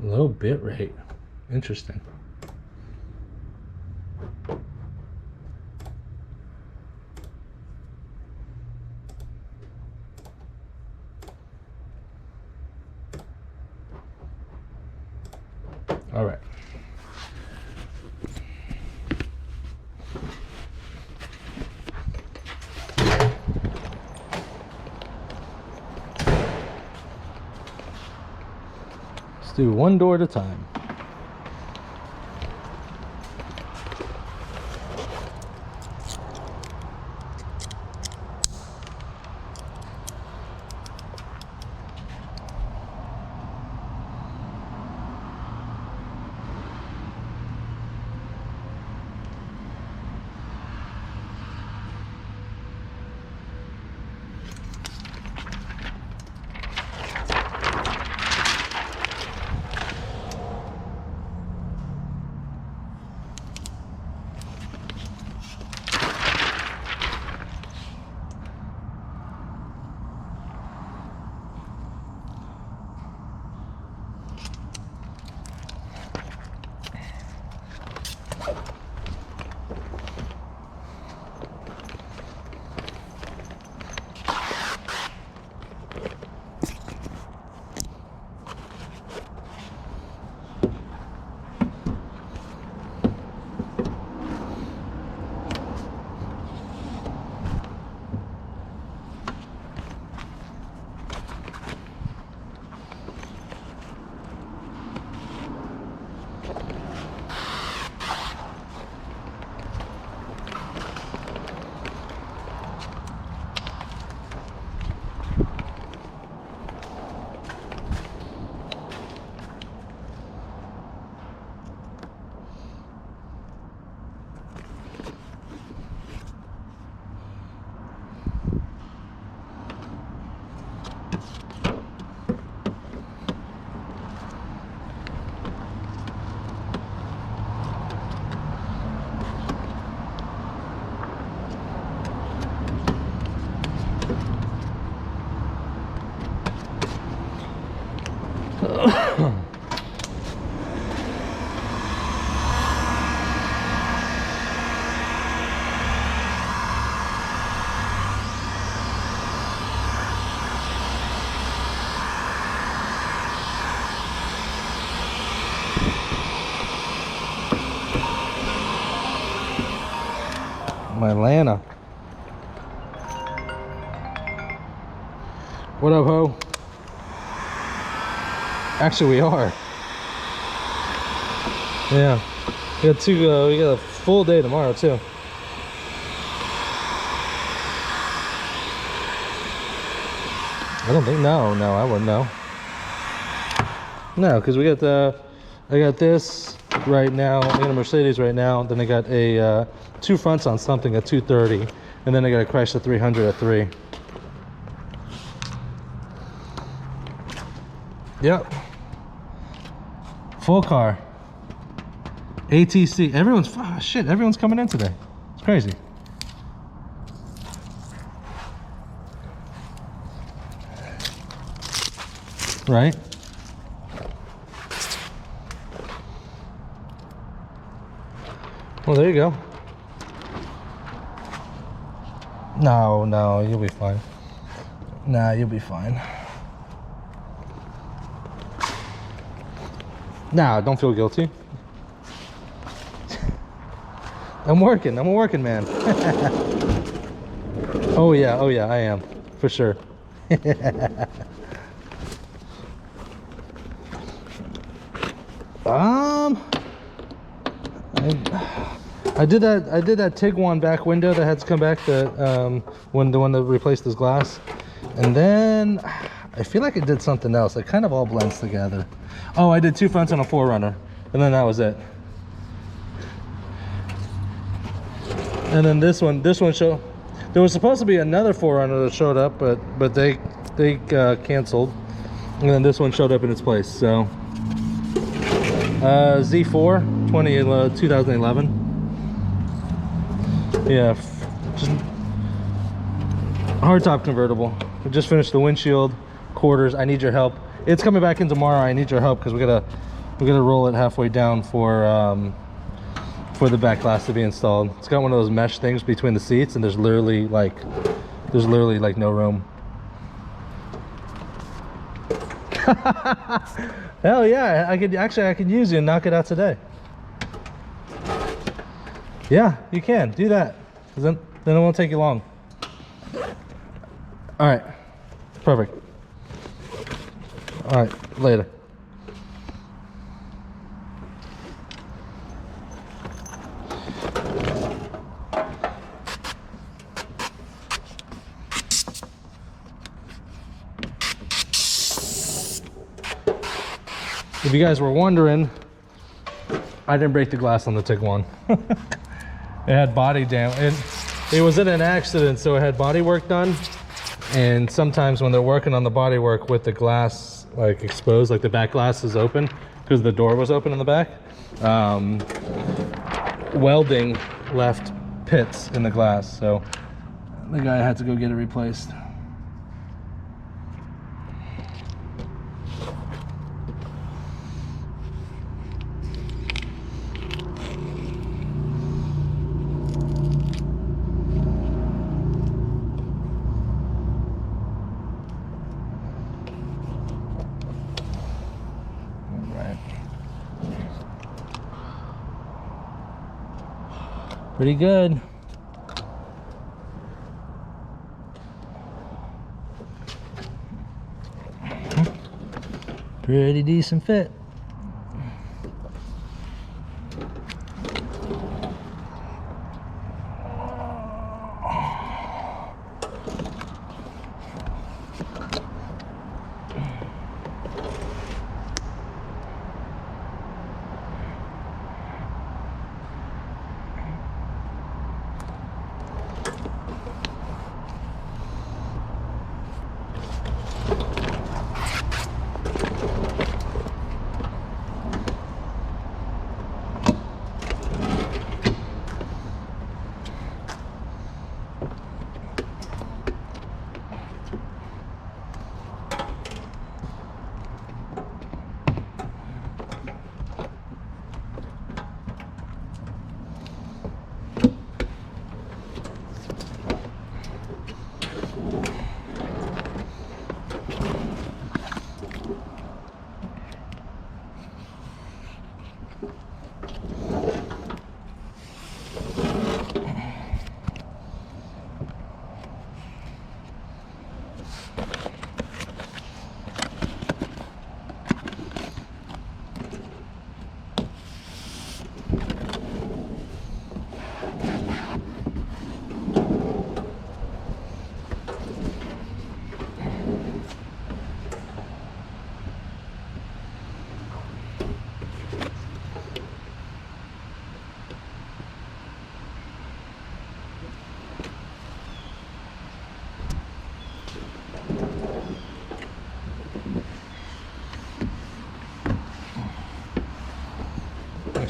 Low bit rate. Interesting. All right. Let's do one door at a time. Atlanta. What up, ho? Actually, we are. Yeah, we got a full day tomorrow too. I don't think no, I wouldn't know. No, because we got I got this right now. I got a Mercedes right now. Then I got a two fronts on something at 230, and then I got to crash the 300 at 3. Yep. Full car. ATC. Everyone's shit. Everyone's coming in today. It's crazy. Right? Well, there you go. No, you'll be fine. Nah, you'll be fine. Nah, don't feel guilty. I'm a working man. Oh yeah, I am. For sure. I did that Tiguan back window that had to come back, the one that replaced this glass, and then I feel like I did something else. It kind of all blends together. Oh, I did 2 fronts and a 4Runner, and then that was it. And then this one showed. There was supposed to be another 4Runner that showed up, but they canceled, and then this one showed up in its place. So Z4 2011. Yeah, just hardtop convertible. We just finished the windshield, quarters. I need your help. It's coming back in tomorrow. I need your help because we gotta roll it halfway down for the back glass to be installed. It's got one of those mesh things between the seats, and there's literally like no room. Hell yeah, I could use you and knock it out today. Yeah, you can do that. Then it won't take you long. All right, perfect. All right, later. If you guys were wondering, I didn't break the glass on the Tiguan. It had body damage. It was in an accident, so it had body work done. And sometimes when they're working on the body work with the glass like exposed, like the back glass is open because the door was open in the back, welding left pits in the glass. So the guy had to go get it replaced. Pretty good. Pretty decent fit.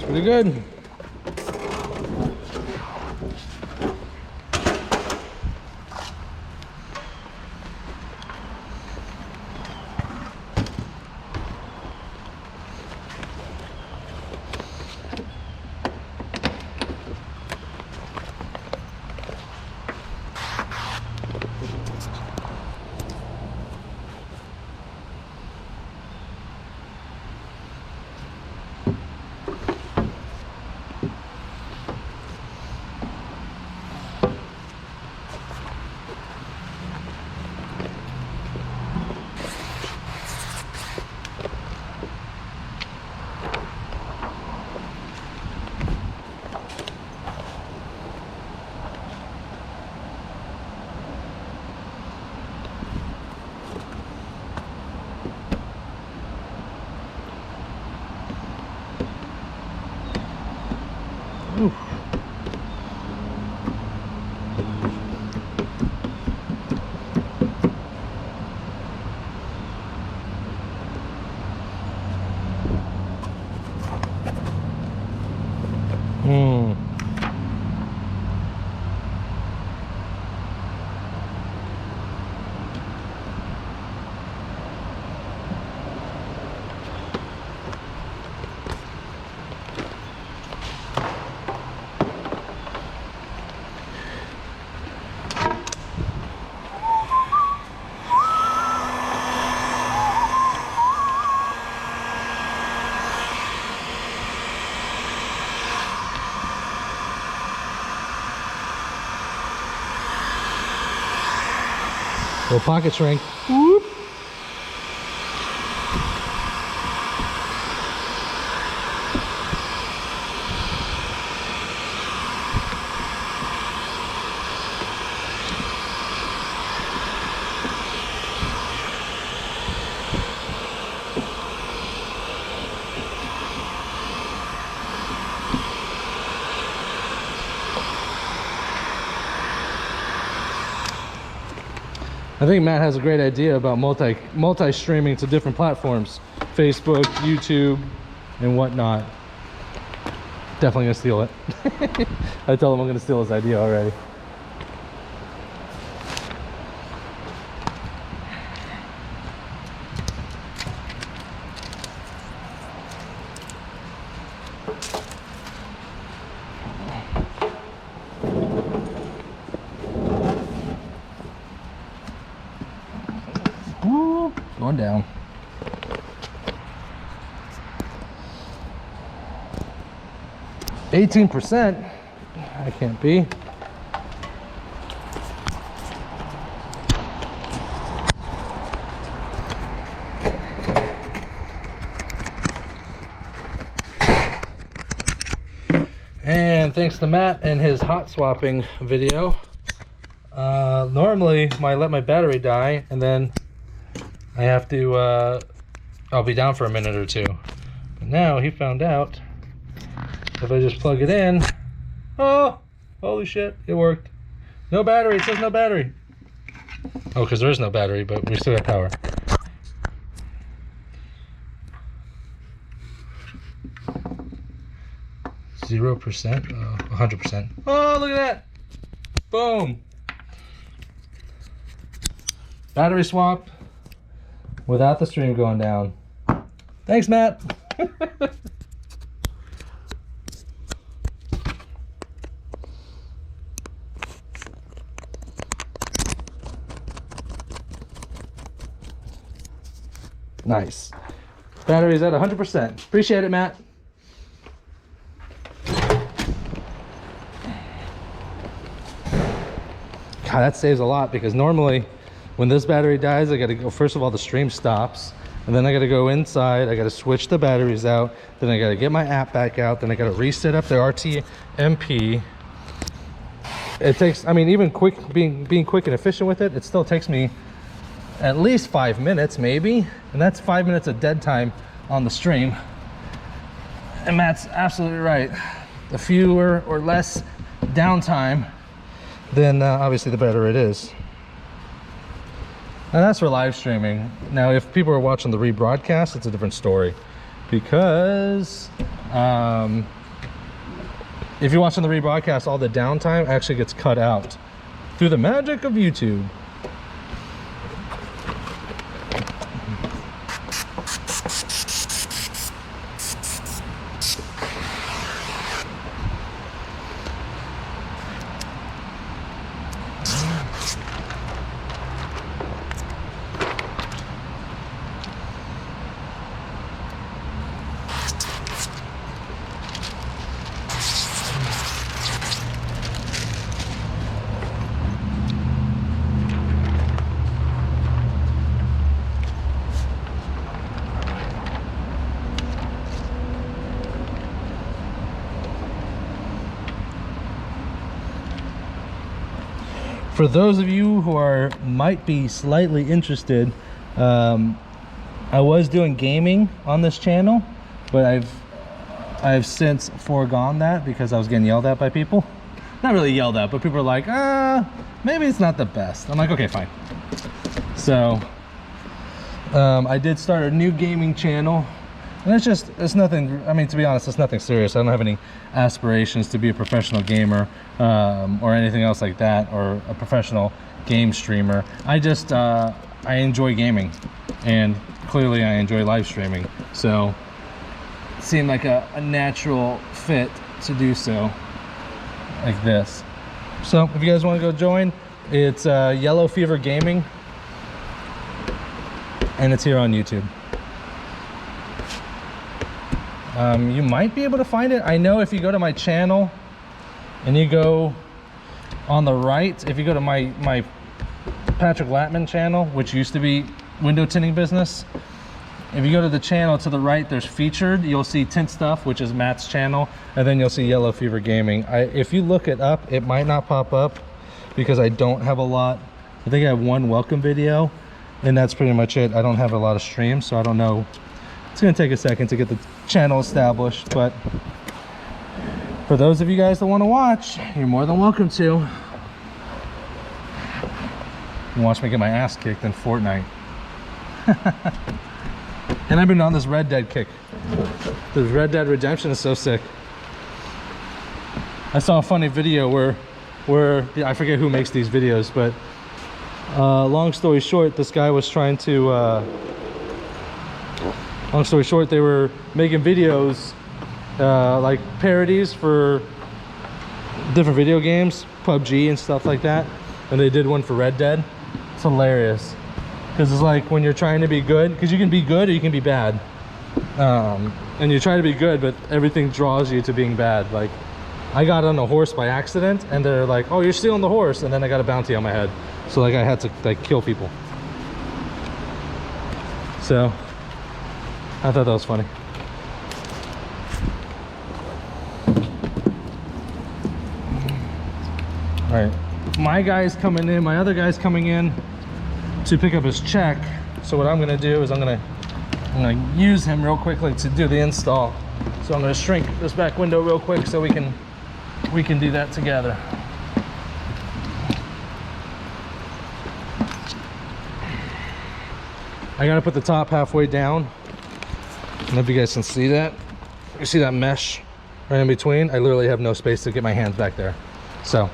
Looks pretty good. Oof. Little pocket shrink. Whoop. I think Matt has a great idea about multi-streaming to different platforms, Facebook, YouTube, and whatnot. Definitely gonna steal it. I told him I'm gonna steal his idea already. Going down. %. I can't be. And thanks to Matt and his hot swapping video. Normally I let my battery die and then I have to, I'll be down for a minute or two. But now he found out if I just plug it in, oh, holy shit, it worked. No battery, it says no battery. Oh, because there is no battery, but we still have power. Zero %, 100%. Oh, look at that. Boom. Battery swap. Without the stream going down. Thanks, Matt. Nice. Battery's at 100%. Appreciate it, Matt. God, that saves a lot because normally when this battery dies, I gotta go, first of all, the stream stops, and then I gotta go inside, I gotta switch the batteries out, then I gotta get my app back out, then I gotta reset up the RTMP. It takes, I mean, even being quick and efficient with it, it still takes me at least 5 minutes, maybe, and that's 5 minutes of dead time on the stream. And Matt's absolutely right. The fewer or less downtime, then obviously the better it is. And that's for live streaming. Now, if people are watching the rebroadcast, it's a different story. because if you're watching the rebroadcast, all the downtime actually gets cut out through the magic of YouTube. For those of you who might be slightly interested, I was doing gaming on this channel, but I've since foregone that because I was getting yelled at by people. Not really yelled at, but people are like, maybe it's not the best. I'm like, okay, fine. So I did start a new gaming channel, and it's nothing, I mean, to be honest, it's nothing serious. I don't have any aspirations to be a professional gamer or anything else like that, or a professional game streamer. I just I enjoy gaming, and clearly I enjoy live streaming, so it seemed like a natural fit to do so like this. So if you guys want to go join, it's Yellow Fever Gaming, and it's here on YouTube. You might be able to find it. I know if you go to my channel and you go on the right, if you go to my Patrick Latman channel, which used to be Window Tinting Business, if you go to the channel to the right, there's featured, you'll see Tint Stuff, which is Matt's channel, and then you'll see Yellow Fever Gaming. If you look it up, it might not pop up because I don't have a lot. I think I have one welcome video, and that's pretty much it. I don't have a lot of streams, so I don't know. It's gonna take a second to get the channel established, but for those of you guys that want to watch, you're more than welcome to. You can watch me get my ass kicked in Fortnite. And I've been on this Red Dead kick. This Red Dead Redemption is so sick. I saw a funny video where I forget who makes these videos, but long story short, this guy was trying to long story short, they were making videos like parodies for different video games, PUBG and stuff like that, and they did one for Red Dead. It's hilarious because it's like when you're trying to be good, because you can be good or you can be bad, and you try to be good, but everything draws you to being bad. Like, I got on a horse by accident, and they're like, "Oh, you're stealing the horse," and then I got a bounty on my head, so like I had to like kill people. So I thought that was funny. All right, my guy's coming in, my other guy's coming in to pick up his check. So what I'm gonna do is I'm gonna use him real quickly to do the install. So I'm gonna shrink this back window real quick so we can do that together. I gotta put the top halfway down. I don't know if you guys can see that. You see that mesh right in between? I literally have no space to get my hands back there. So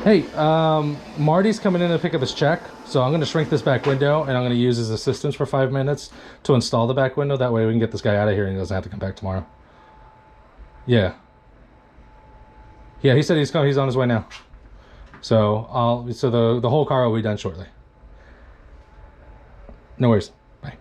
hey, Marty's coming in to pick up his check, so I'm going to shrink this back window, and I'm going to use his assistance for 5 minutes to install the back window. That way we can get this guy out of here and he doesn't have to come back tomorrow. Yeah. Yeah, he said he's coming. He's on his way now. So the whole car will be done shortly. No worries. Bye.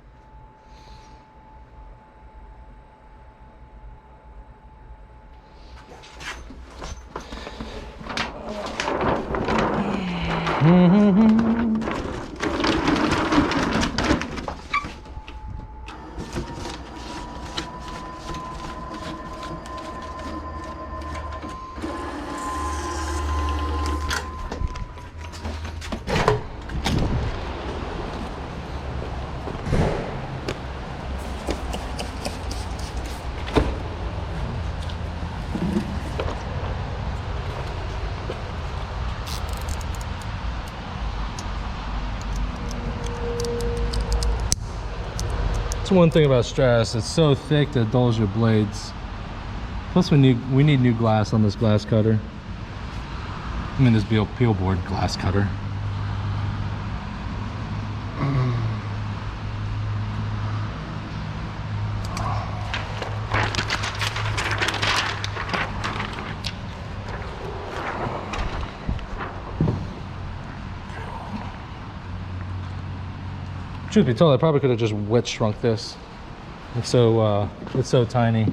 One thing about Stratus, it's so thick that it dulls your blades. Plus we need new glass on this glass cutter. I mean this peel board glass cutter. Truth be told, I probably could have just wet shrunk this. It's so tiny. It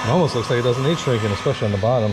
almost looks like it doesn't need shrinking, especially on the bottom.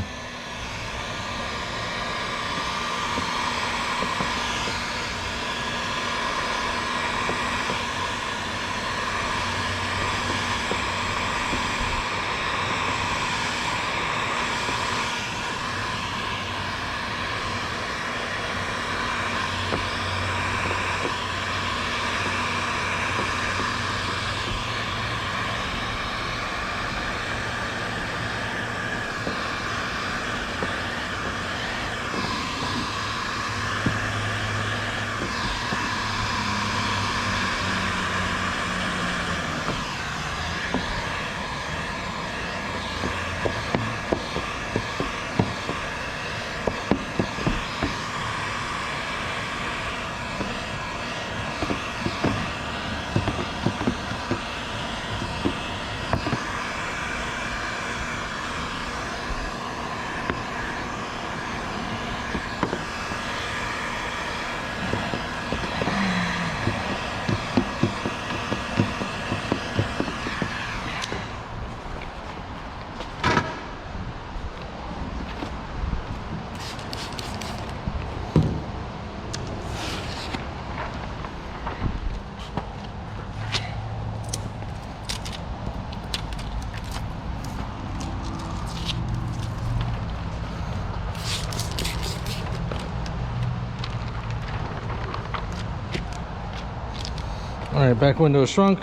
All right, back window is shrunk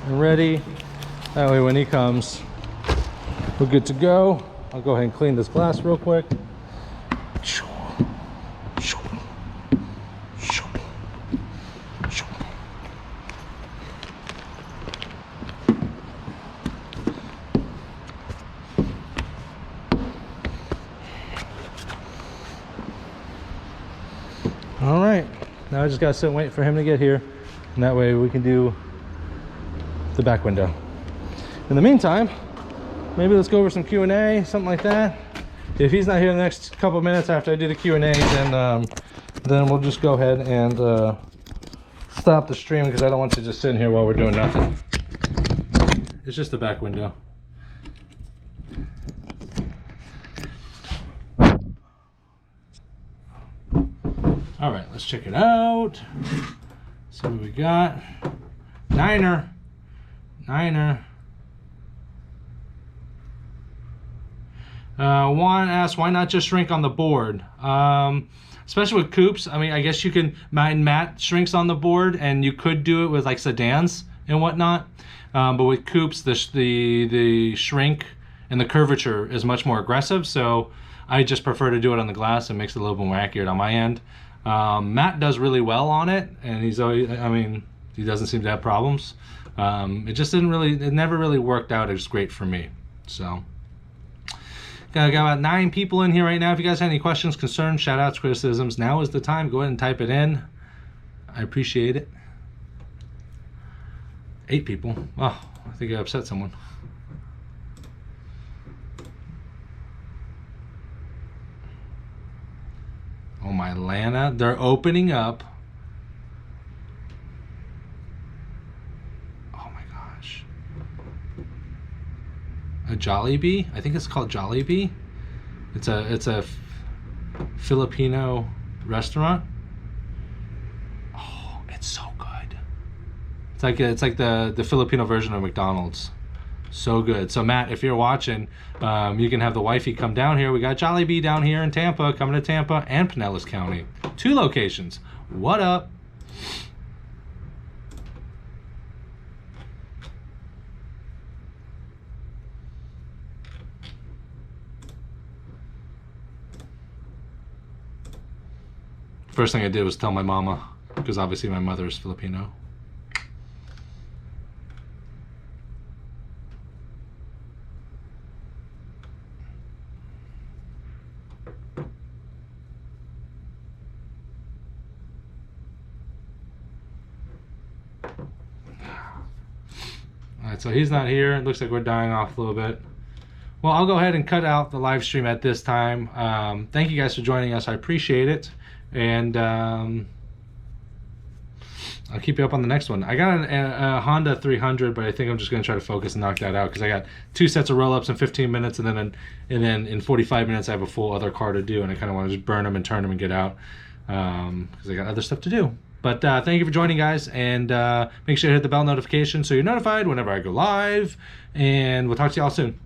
and ready. That way when he comes, we're good to go. I'll go ahead and clean this glass real quick. All right, now I just gotta sit and wait for him to get here. And that way we can do the back window. In the meantime, maybe let's go over some Q&A, something like that. If he's not here in the next couple of minutes after I do the Q&A, then we'll just go ahead and stop the stream because I don't want you just sitting here while we're doing nothing. It's just the back window. All right, let's check it out. See what we got. Niner. Juan asks, why not just shrink on the board? Especially with coupes. I mean, I guess you can, matte shrinks on the board, and you could do it with like sedans and whatnot. But with coupes, the shrink and the curvature is much more aggressive. So I just prefer to do it on the glass. It makes it a little bit more accurate on my end. Matt does really well on it, and he's always, I mean, he doesn't seem to have problems. It just it never really worked out as great for me. So got about 9 people in here right now. If you guys have any questions, concerns, shout outs, criticisms, now is the time. Go ahead and type it in. I appreciate it. 8 people. Oh, I think I upset someone. Oh my Lana, they're opening up. Oh my gosh. A Jollibee? I think it's called Jollibee. It's a Filipino restaurant. Oh, it's so good. It's like the Filipino version of McDonald's. So good. So Matt, if you're watching, you can have the wifey come down here. We got Jollibee down here in Tampa, coming to Tampa and Pinellas County. 2 locations. What up? First thing I did was tell my mama, because obviously my mother is Filipino. Alright, so he's not here. It looks like we're dying off a little bit. Well, I'll go ahead and cut out the live stream at this time. Thank you guys for joining us. I appreciate it. And I'll keep you up on the next one. I got a Honda 300, but I think I'm just going to try to focus and knock that out because I got 2 sets of roll-ups in 15 minutes, and then in 45 minutes I have a full other car to do, and I kind of want to just burn them and turn them and get out because I got other stuff to do. But thank you for joining, guys, and make sure to hit the bell notification so you're notified whenever I go live, and we'll talk to y'all soon.